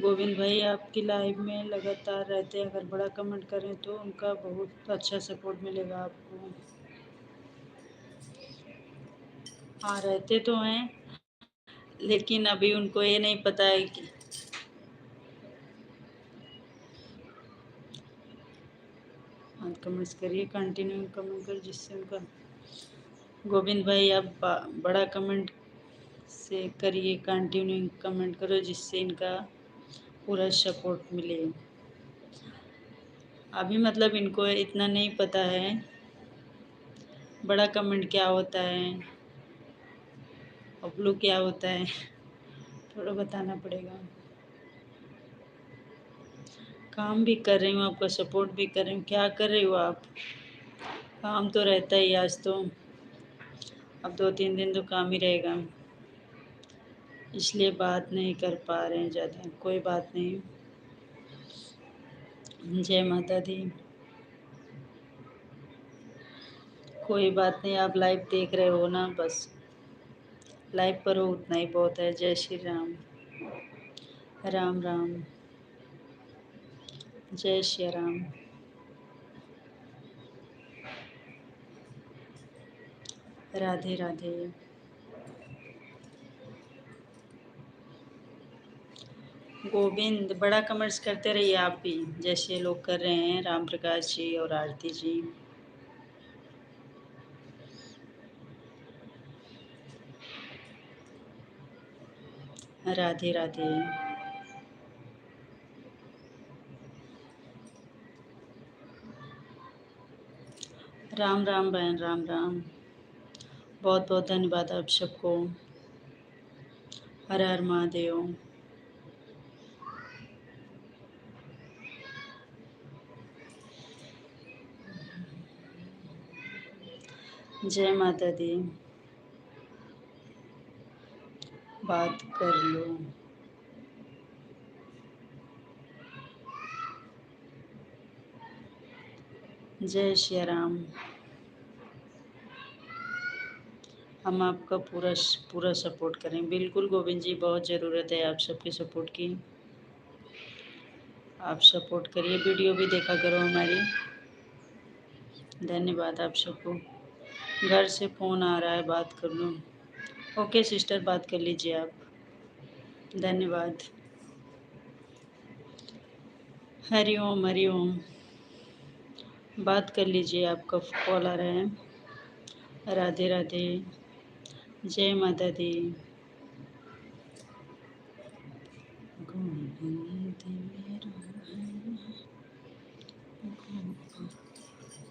गोविंद भाई आपकी लाइव में लगातार रहते हैं, अगर बड़ा कमेंट करें तो उनका बहुत अच्छा सपोर्ट मिलेगा आपको। हाँ रहते तो हैं, लेकिन अभी उनको ये नहीं पता है कि हाँ कमेंट्स करिए, कंटिन्यू कमेंट कर जिससे उनका गोविंद भाई आप बड़ा कमेंट से करिए, कंटिन्यू कमेंट करो जिससे इनका पूरा सपोर्ट मिले। अभी मतलब इनको इतना नहीं पता है बड़ा कमेंट क्या होता है और ब्लू क्या होता है, थोड़ा बताना पड़ेगा। काम भी कर रही हूँ, आपका सपोर्ट भी कर रही हूँ। क्या कर रही हो आप? काम तो रहता ही आज तो, अब 2-3 दिन तो काम ही रहेगा, इसलिए बात नहीं कर पा रहे हैं ज़्यादा। कोई बात नहीं। जय माता दी। कोई बात नहीं, आप लाइव देख रहे हो ना, बस लाइव पर हो उतना ही बहुत है। जय श्री राम। राम राम। जय श्री राम। राधे राधे। गोविंद बड़ा कमेंट्स करते रहिए आप भी, जैसे लोग कर रहे हैं, राम प्रकाश जी और आरती जी। राधे राधे। राम राम बहन, राम राम। बहुत बहुत धन्यवाद आप सबको। हर हर महादेव। जय माता दी। बात कर लो। जय श्री राम। हम आपका पूरा पूरा सपोर्ट करें। बिल्कुल गोविंद जी, बहुत ज़रूरत है आप सबके सपोर्ट की। आप सपोर्ट करिए, वीडियो भी देखा करो हमारी। धन्यवाद आप सबको। घर से फ़ोन आ रहा है, बात कर लूँ? ओके सिस्टर, बात कर लीजिए आप। धन्यवाद। हरि ओम हरि ओम। बात कर लीजिए, आपका कॉल आ रहा है। राधे राधे। जय माता दी। गोविंद मेरा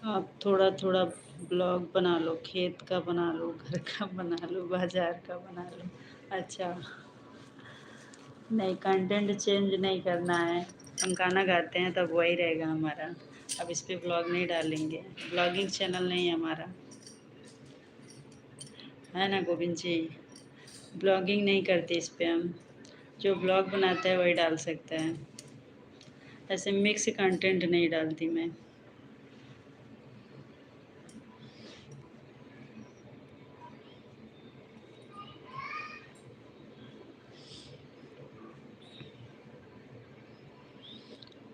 आप थोड़ा थोड़ा ब्लॉग बना लो, खेत का बना लो, घर का बना लो, बाजार का बना लो। अच्छा, नहीं कंटेंट चेंज नहीं करना है। हम गाना गाते हैं तब वही रहेगा हमारा। अब इस पे ब्लॉग नहीं डालेंगे, ब्लॉगिंग चैनल नहीं है हमारा, है ना गोविंद जी? ब्लॉगिंग नहीं करते इस पे हम। जो ब्लॉग बनाता है वही डाल सकता है, ऐसे मिक्स कंटेंट नहीं डालती मैं।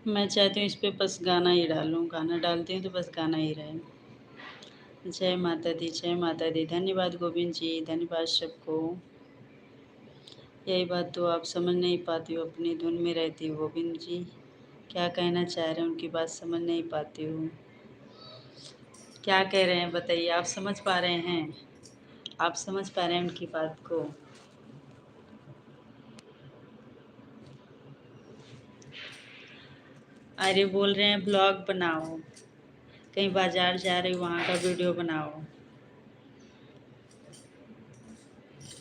मैं चाहती हूँ इस पे बस गाना ही डालूँ, गाना डालती हूँ तो बस गाना ही रहे। जय माता दी, जय माता दी। धन्यवाद गोविंद जी, धन्यवाद सबको। यही बात तो आप समझ नहीं पाती हो, अपनी धुन में रहती हो गोविंद जी। क्या कहना चाह रहे हैं उनकी बात समझ नहीं पाती हूँ। क्या कह रहे हैं बताइए, आप समझ पा रहे हैं? आप समझ पा रहे हैं उनकी बात को? अरे बोल रहे हैं ब्लॉग बनाओ, कहीं बाजार जा रही हो वहाँ का वीडियो बनाओ,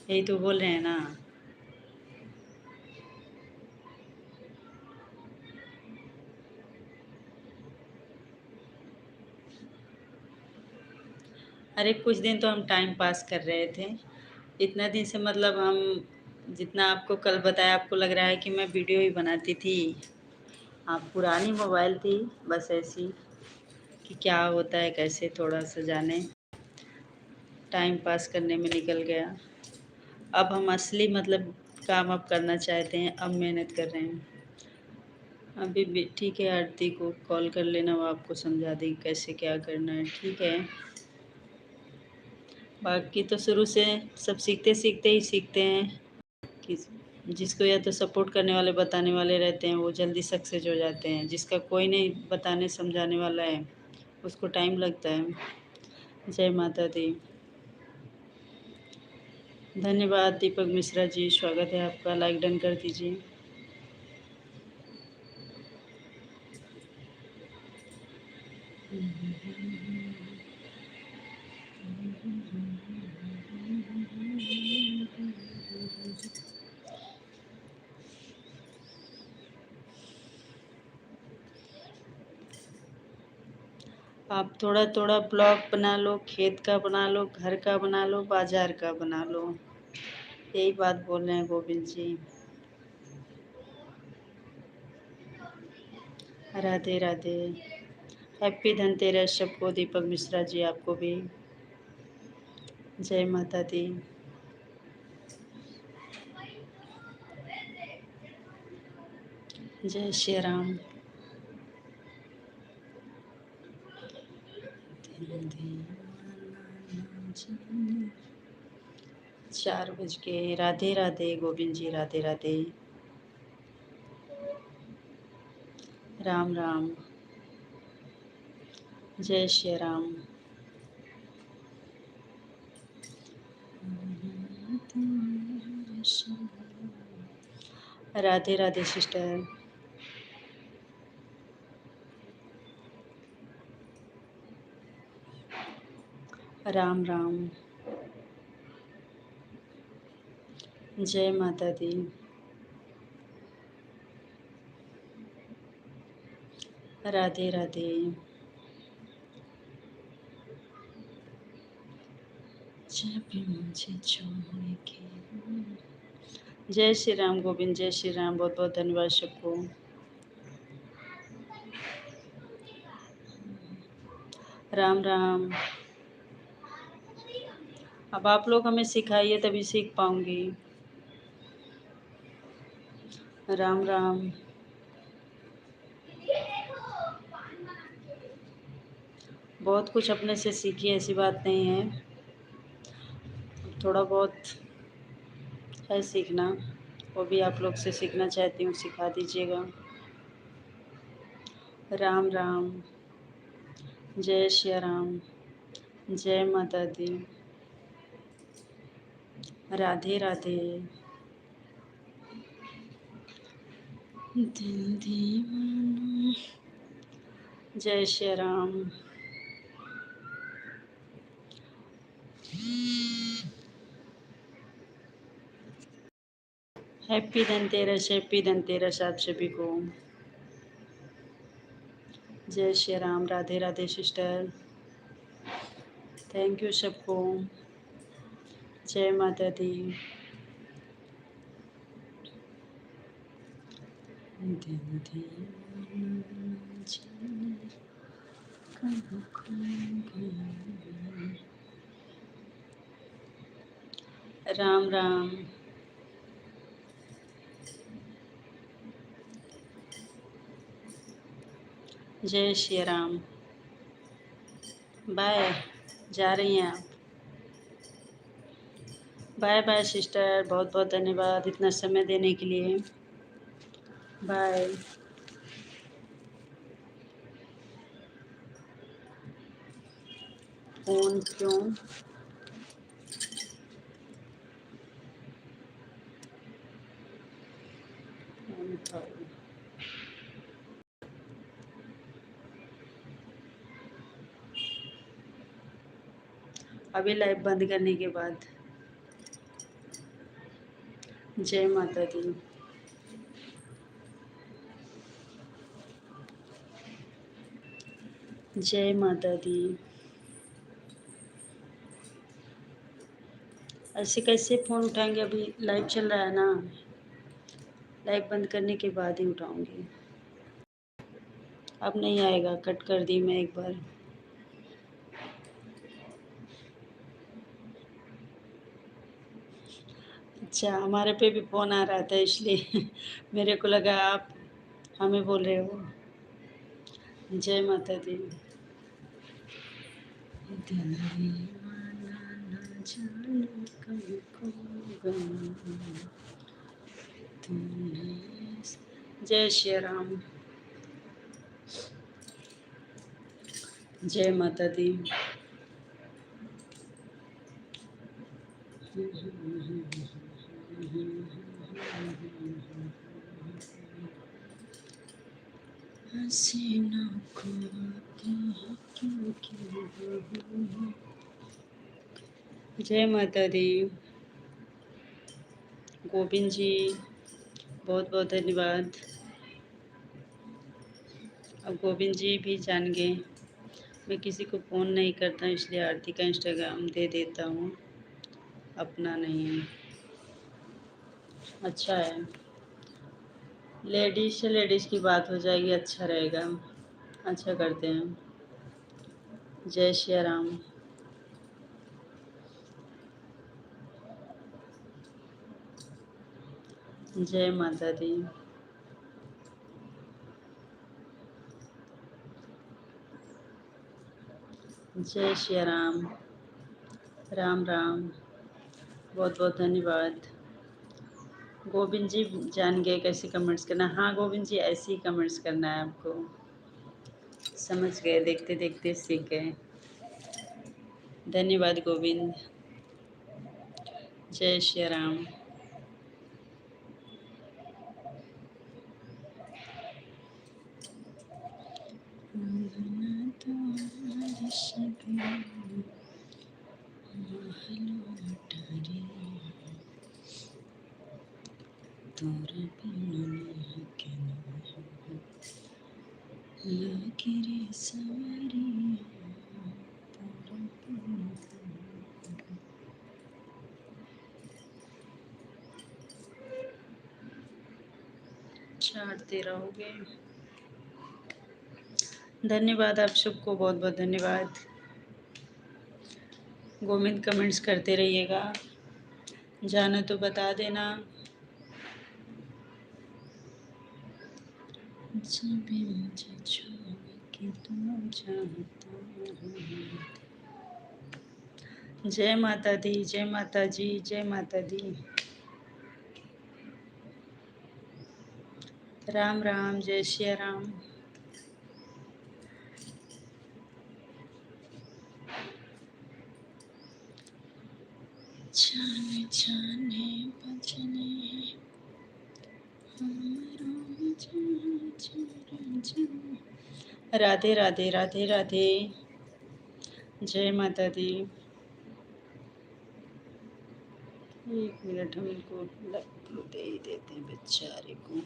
यही तो बोल रहे हैं ना। अरे कुछ दिन तो हम टाइम पास कर रहे थे, इतना दिन से मतलब हम जितना आपको कल बताया, आपको लग रहा है कि मैं वीडियो ही बनाती थी। आप पुरानी मोबाइल थी, बस ऐसी कि क्या होता है कैसे थोड़ा सा जाने, टाइम पास करने में निकल गया। अब हम असली मतलब काम अब करना चाहते हैं, अब मेहनत कर रहे हैं। अभी भी ठीक है, आरती को कॉल कर लेना, वो आपको समझा देगी कैसे क्या करना है, ठीक है। बाकी तो शुरू से सब सीखते सीखते ही सीखते हैं कि जिसको या तो सपोर्ट करने वाले बताने वाले रहते हैं वो जल्दी सक्सेस हो जाते हैं, जिसका कोई नहीं बताने समझाने वाला है उसको टाइम लगता है। जय माता दी। धन्यवाद दीपक मिश्रा जी, स्वागत है आपका, लाइक डन कर दीजिए। आप थोड़ा थोड़ा ब्लॉग बना लो, खेत का बना लो, घर का बना लो, बाजार का बना लो, यही बात बोल रहे हैं गोविंद जी। राधे राधे, हैप्पी धनतेरस सबको, दीपक मिश्रा जी आपको भी। जय माता दी। जय श्री राम। 4 बज के, राधे राधे गोविंद जी, राधे राधे, राम राम, जय श्री राम। राधे राधे सिस्टर। राम राम, जय माता दी। राधे राधे, जब भी मुझे छोड़ के। जय श्री राम गोविंद, जय श्री राम, बहुत बहुत धन्यवाद सबको। राम राम। अब आप लोग हमें सिखाइए तभी सीख पाऊंगी। राम राम। बहुत कुछ अपने से सीखिए, ऐसी बात नहीं है, थोड़ा बहुत है सीखना, वो भी आप लोग से सीखना चाहती हूँ, सिखा दीजिएगा। राम राम, जय श्री राम, जय माता दी, राधे राधे। दिल दीवाना, जय श्री राम। हैप्पी धनतेरस, हैप्पी धनतेरस आप सभी को। जय Shri Ram, Radhe Radhe sister, thank you सबको। जय माता दी। दिल दीवाना जाने कब खो गया। राम राम, जय श्री राम। बाय, जा रही हैं आप? बाय बाय सिस्टर, बहुत बहुत धन्यवाद इतना समय देने के लिए। बाय। फ़ोन क्यों उठाओ। अभी लाइव बंद करने के बाद जय माता दी। जय माता दी। ऐसे कैसे फ़ोन उठाएंगे? अभी लाइव चल रहा है ना, लाइव बंद करने के बाद ही उठाऊंगी। अब नहीं आएगा, कट कर दी मैं एक बार। अच्छा, हमारे पे भी फ़ोन आ रहा था इसलिए मेरे को लगा आप हमें बोल रहे हो। जय माता दी। दिल दीवाना न जाने कब खो गया तूने। जय श्री राम। जय माता दी। हसीना को आती है क्यों क्यों। जय माता दी। गोविंद जी बहुत बहुत धन्यवाद। अब गोविंद जी भी जान गए मैं किसी को फ़ोन नहीं करता, इसलिए आरती का इंस्टाग्राम दे देता हूँ, अपना नहीं है। अच्छा है, लेडीज़ से लेडीज़ की बात हो जाएगी, अच्छा रहेगा। अच्छा करते हैं। जय श्री राम। जय माता दी। जय श्री राम। राम राम। बहुत बहुत धन्यवाद। गोविंद जी जान गए कैसे कमेंट्स करना। हाँ गोविंद जी, ऐसे ही कमेंट्स करना है आपको, समझ गए, देखते देखते सीख गए। धन्यवाद गोविंद। जय श्री राम। चाटते रहोगे। धन्यवाद आप सबको, बहुत बहुत धन्यवाद। गोविंद कमेंट्स करते रहिएगा, जाना तो बता देना। जब भी मुझे छोड़ के तू जाता है। जय माता दी। जय माता जी। जय माता दी। राम राम। जय श्री राम। जाने जाने बजने राधे राधे। राधे राधे। जय माता दी। एक मिनट, हम इनको दे ही देते हैं बेचारे को।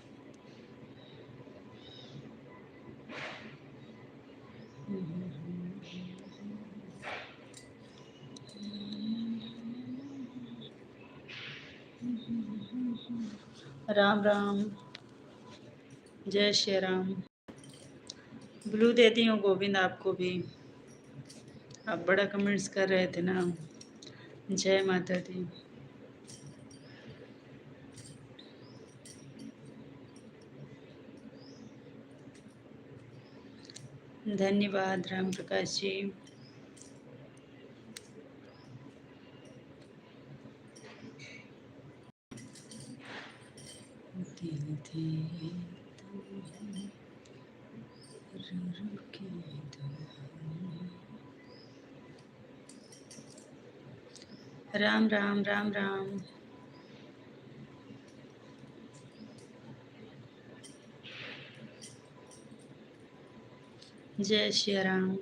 राम राम। जय श्री राम। ब्लू देती हूँ गोविंद आपको भी, आप बड़ा कमेंट्स कर रहे थे ना। जय माता दी। धन्यवाद राम प्रकाश जी। दिल दे राम राम। राम राम। जय श्री राम।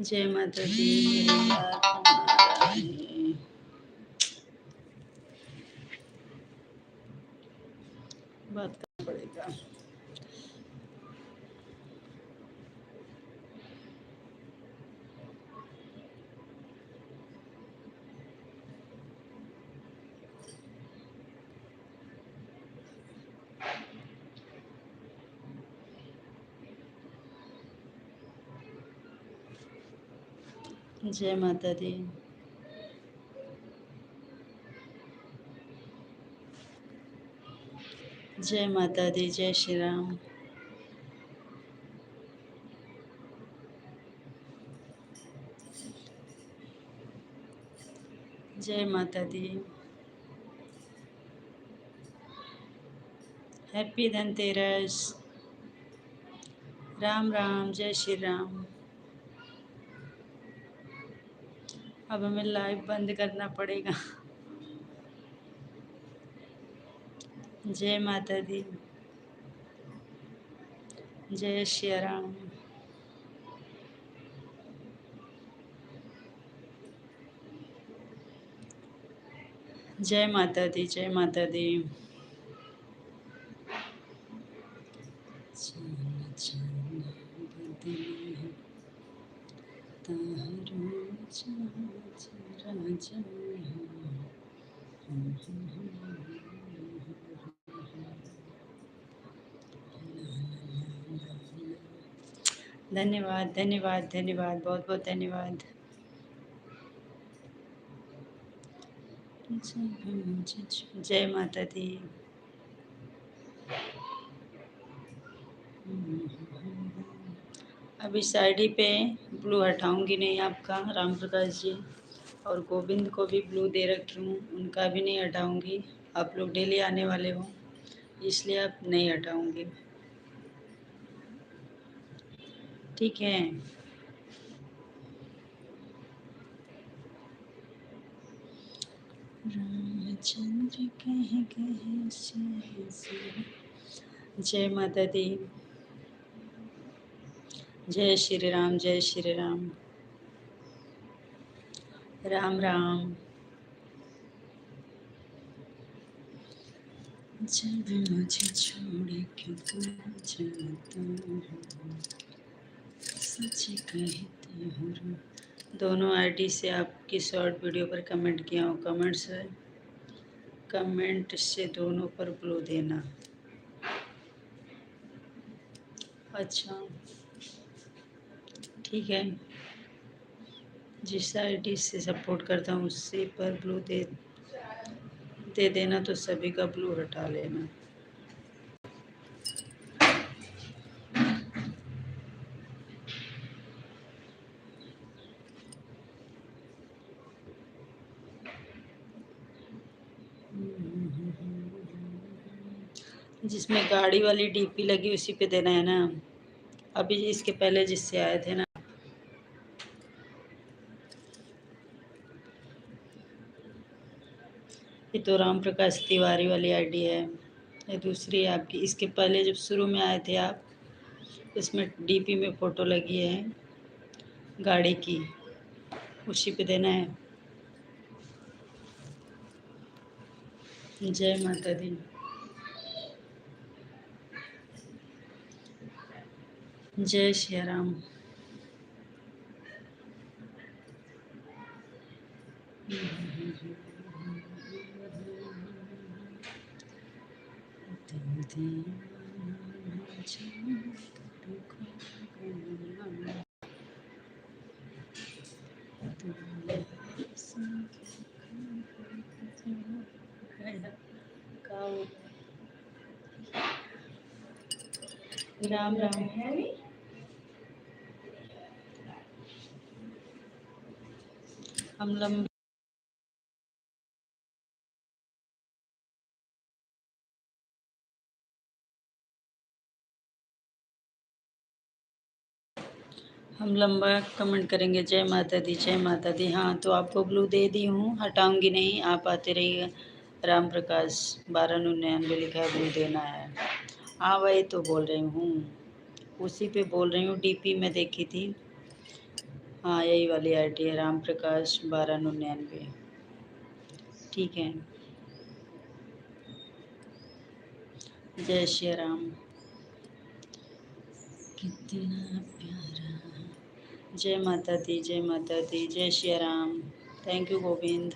जय माता दी। मेरे यार फोन आ रहा है, बात करना पड़ेगा। जय माता दी। जय माता दी। जय श्री राम। जय माता दी। हैप्पी धनतेरस। राम राम। जय श्री राम। अब हमें लाइव बंद करना पड़ेगा। जय माता दी। जय श्री राम। जय माता दी। जय माता दी। धन्यवाद धन्यवाद धन्यवाद, बहुत बहुत धन्यवाद। जय माता दी। अब इस आईडी पे ब्लू हटाऊंगी नहीं आपका, राम प्रकाश जी, और गोविंद को भी ब्लू दे रखी हूँ, उनका भी नहीं हटाऊंगी। आप लोग डेली आने वाले हो इसलिए आप नहीं हटाऊंगी, ठीक है। रामचंद्र कह से। जय माता दी। जय श्री राम। जय श्री राम। राम राम। जब मुझे छोड़ के तू जाता है, सच कहती हूँ। दोनों आईडी से आपकी शॉर्ट वीडियो पर कमेंट किया हूँ, कमेंट से दोनों पर ब्लू देना। अच्छा ठीक है, जिस आईडी से सपोर्ट करता हूँ उसी पर ब्लू दे देना, तो सभी का ब्लू हटा लेना। जिसमें गाड़ी वाली डीपी लगी उसी पे देना है ना। अभी इसके पहले जिससे आए थे ना, ये तो राम प्रकाश तिवारी वाली आईडी है, ये दूसरी है आपकी। इसके पहले जब शुरू में आए थे आप, इसमें डीपी में फ़ोटो लगी है गाड़ी की, उसी पे देना है। जय माता दी। जय श्री राम। राम राम। हम लंबा कमेंट करेंगे। जय माता दी। जय माता दी। हाँ तो आपको ब्लू दे दी हूँ, हटाऊंगी नहीं, आप आते रहिए, राम प्रकाश 1299 लिखा है, वो देना है। हाँ वही तो बोल रही हूँ, उसी पे बोल रही हूँ, डीपी में देखी थी। हाँ यही वाली आईडी है, राम प्रकाश 1299। ठीक है, जय श्री राम। कितना प्यारा। जय माता दी, जय माता दी, जय श्री राम। Thank you Govind.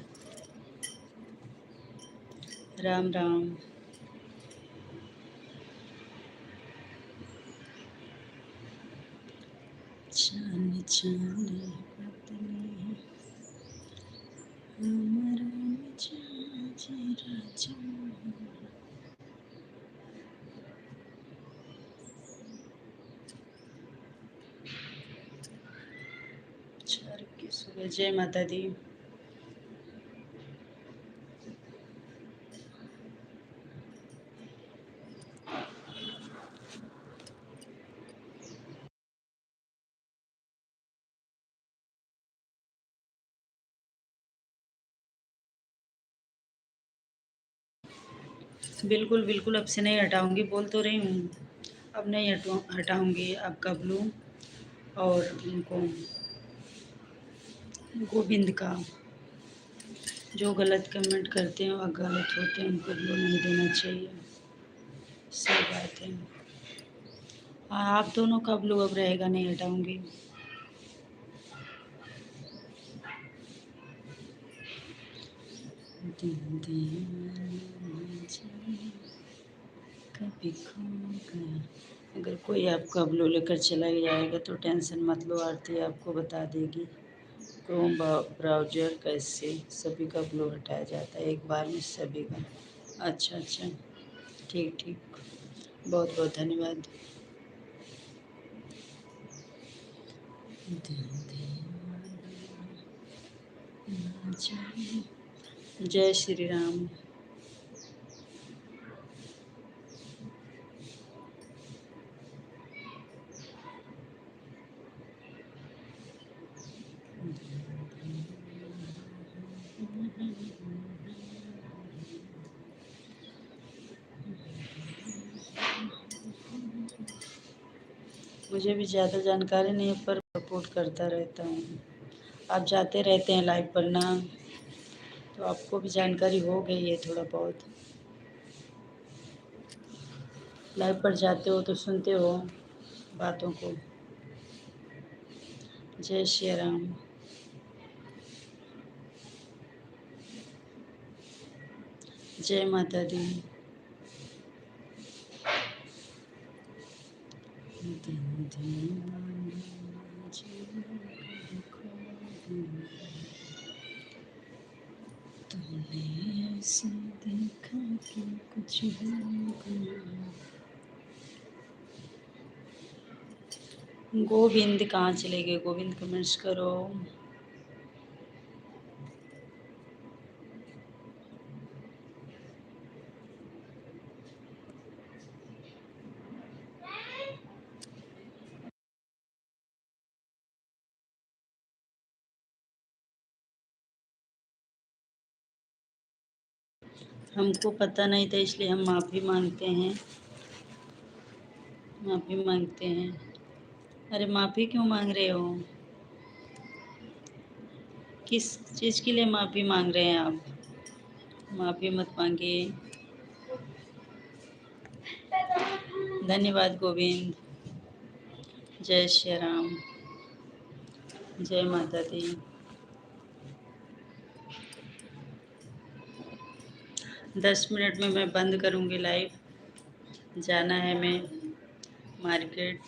राम राम। चान चान पतले हमारा मिजाज राजा। चार की सुबह। जय माता दी। बिल्कुल बिल्कुल, अब से नहीं हटाऊंगी, बोल तो रही हूँ। अब नहीं हटाऊंगी। अब कब लूँ। और उनको गोविंद का, जो गलत कमेंट करते हैं और गलत होते हैं उनको ब्लू नहीं देना चाहिए। सही बात है। हाँ आप दोनों का ब्लू अब रहेगा, नहीं हटाऊंगी। दिन दीवाना जाने कभी खो गया। अगर कोई आपका ब्लू लेकर चला जाएगा तो टेंशन मत लो, आरती आपको बता देगी क्रोम ब्राउज़र कैसे सभी का ब्लू हटाया जाता है एक बार में सभी का। अच्छा अच्छा, ठीक ठीक, बहुत बहुत धन्यवाद। जय श्री राम। मुझे भी ज़्यादा जानकारी नहीं है पर सपोर्ट करता रहता हूँ। आप जाते रहते हैं लाइव पर ना, तो आपको भी जानकारी हो गई है थोड़ा बहुत। लाइव पर जाते हो तो सुनते हो बातों को। जय श्री राम। जय माता दी। तुमने ऐसे देखा कि कुछ हो गया। गोविंद कहाँ चले गए? गोविंद कमेंट्स करो। हमको पता नहीं था इसलिए हम माफ़ी मांगते हैं। माफ़ी मांगते हैं। अरे माफ़ी क्यों मांग रहे हो? किस चीज़ के लिए माफ़ी मांग रहे हैं आप? माफ़ी मत मांगिए। धन्यवाद गोविंद। जय श्री राम। जय माता दी। 10 मिनट में मैं बंद करूँगी लाइव। जाना है मैं मार्केट,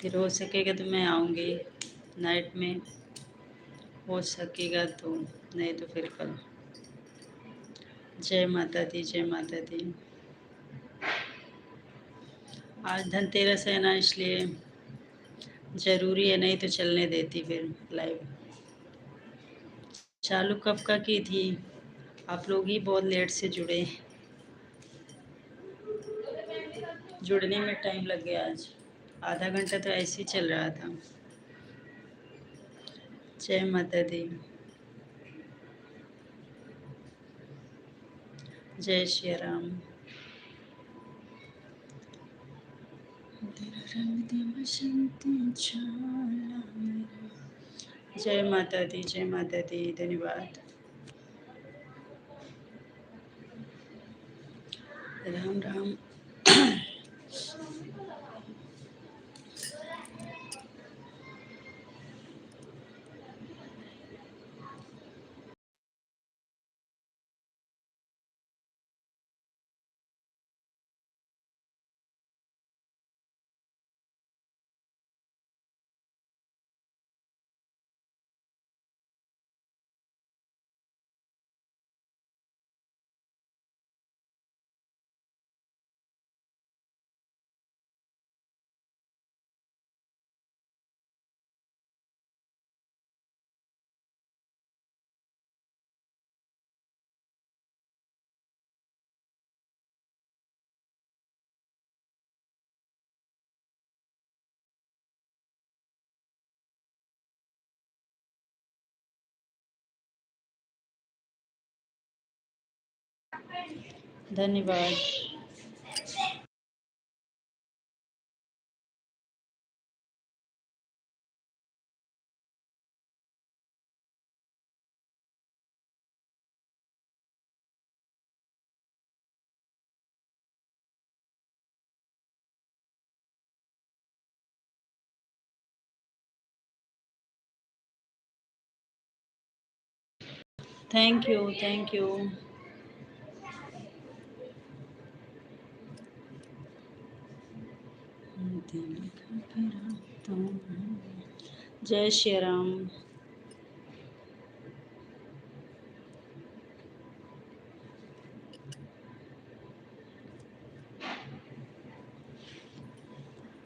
फिर हो सकेगा तो मैं आऊँगी नाइट में, हो सकेगा तो, नहीं तो फिर कल। जय माता दी, जय माता दी। आज धनतेरस है ना, इसलिए ज़रूरी है, नहीं तो चलने देती फिर लाइव। चालू कब का की थी? आप लोग ही बहुत लेट से जुड़े, जुड़ने में टाइम लग गया आज। आधा घंटा तो ऐसे ही चल रहा था। जय माता दी। जय श्री राम। तेरा रंग दे बसंती छाला मेरा। जय माता दी, जय माता दी, धन्यवाद। राम राम। धन्यवाद। Thank you, thank you. जय श्री राम।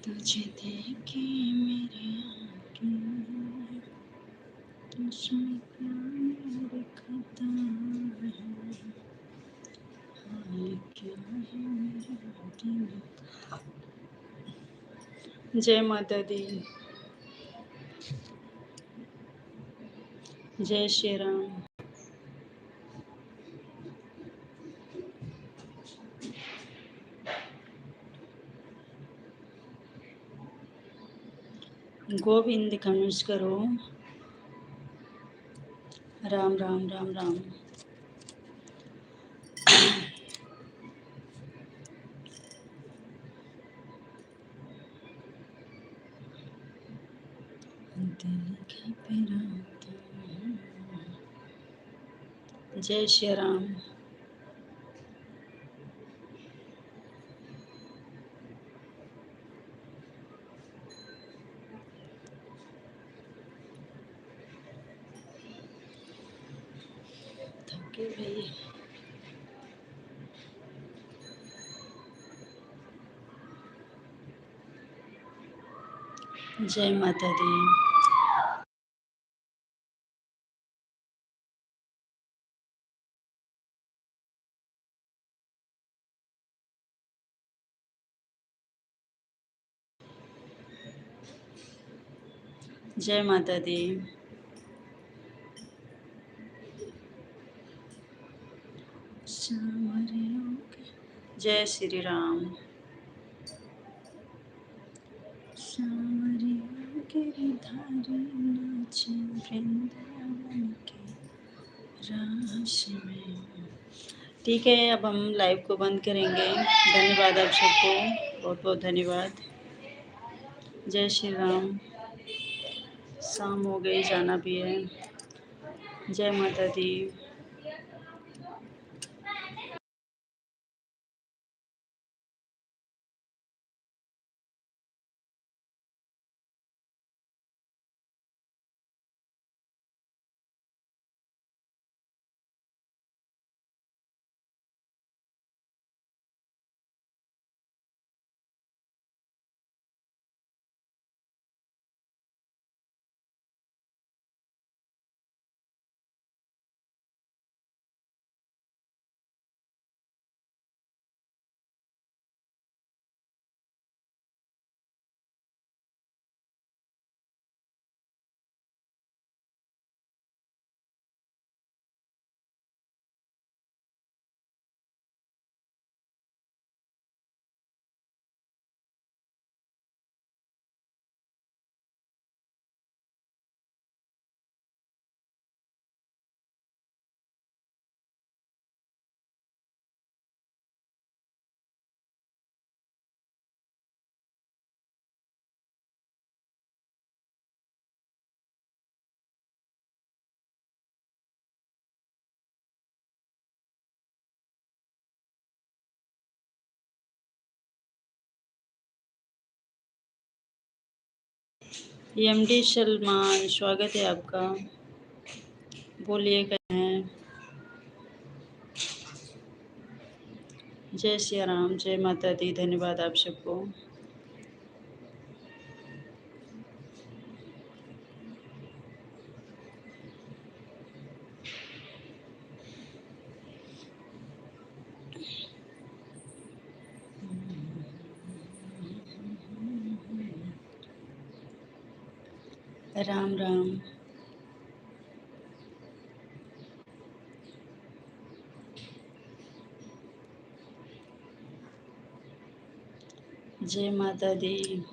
तुझे देखे मेरी आँखें, तुझमें प्यार दिखता है, हाल क्या है मेरा दिल का। जय माता दी। जय श्री राम। गोविंद खनुज करो। राम राम राम राम। दिल घबराता है। जय श्री राम। थके भाई। जय माता दी। जय माता दी। सावरियों के। जय श्री राम। सावरियों के धारे नाचे वृंदावन के रास में। ठीक है, अब हम लाइव को बंद करेंगे। धन्यवाद आप सबको, बहुत बहुत धन्यवाद। जय श्री राम। शाम हो गई, जाना भी है। जय माता दी। एमडी सलमान, स्वागत है आपका। बोलिए कैसे हैं। जय सिया राम, जय माता दी। धन्यवाद आप सबको। राम राम। जय माता दी।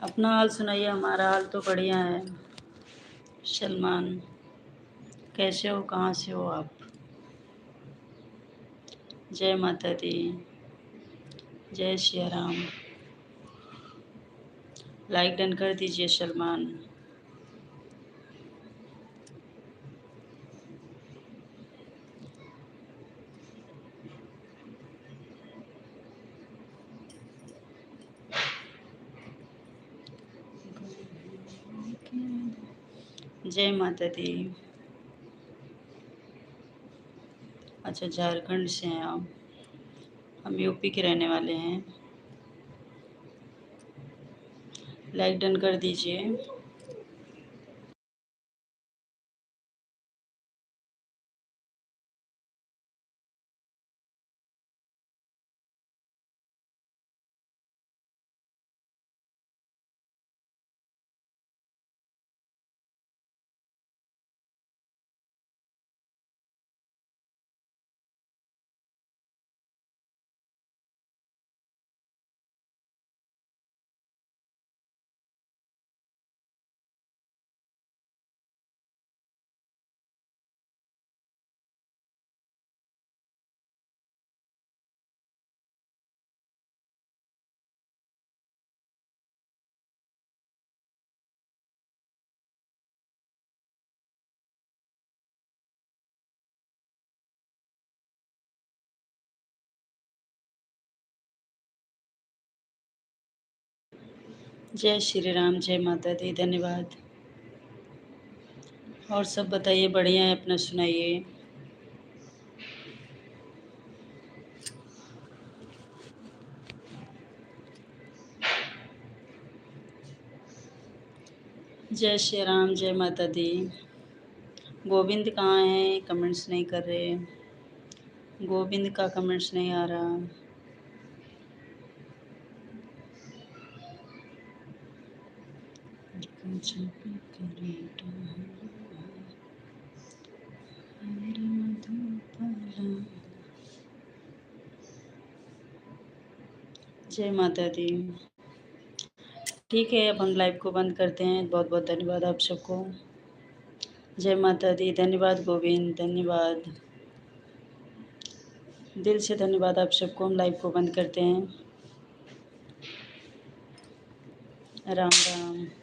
अपना हाल सुनाइए। हमारा हाल तो बढ़िया है। सलमान, कैसे हो, कहाँ से हो आप। जय माता दी। जय सिया राम। लाइक डन कर दीजिए सलमान। जय माता दी। अच्छा, झारखंड से हैं आप। हम यूपी के रहने वाले हैं। लाइक डन कर दीजिए। जय श्री राम, जय माता दी। धन्यवाद। और सब बताइए, बढ़िया है, अपना सुनाइए। जय श्री राम, जय माता दी। गोविंद कहाँ हैं, कमेंट्स नहीं कर रहे। गोविंद का कमेंट्स नहीं आ रहा। जय माता दी। ठीक है, अब हम लाइव को बंद करते हैं। बहुत बहुत धन्यवाद आप सबको। जय माता दी। धन्यवाद गोविंद, धन्यवाद, दिल से धन्यवाद आप सबको। हम लाइव को बंद करते हैं। राम राम।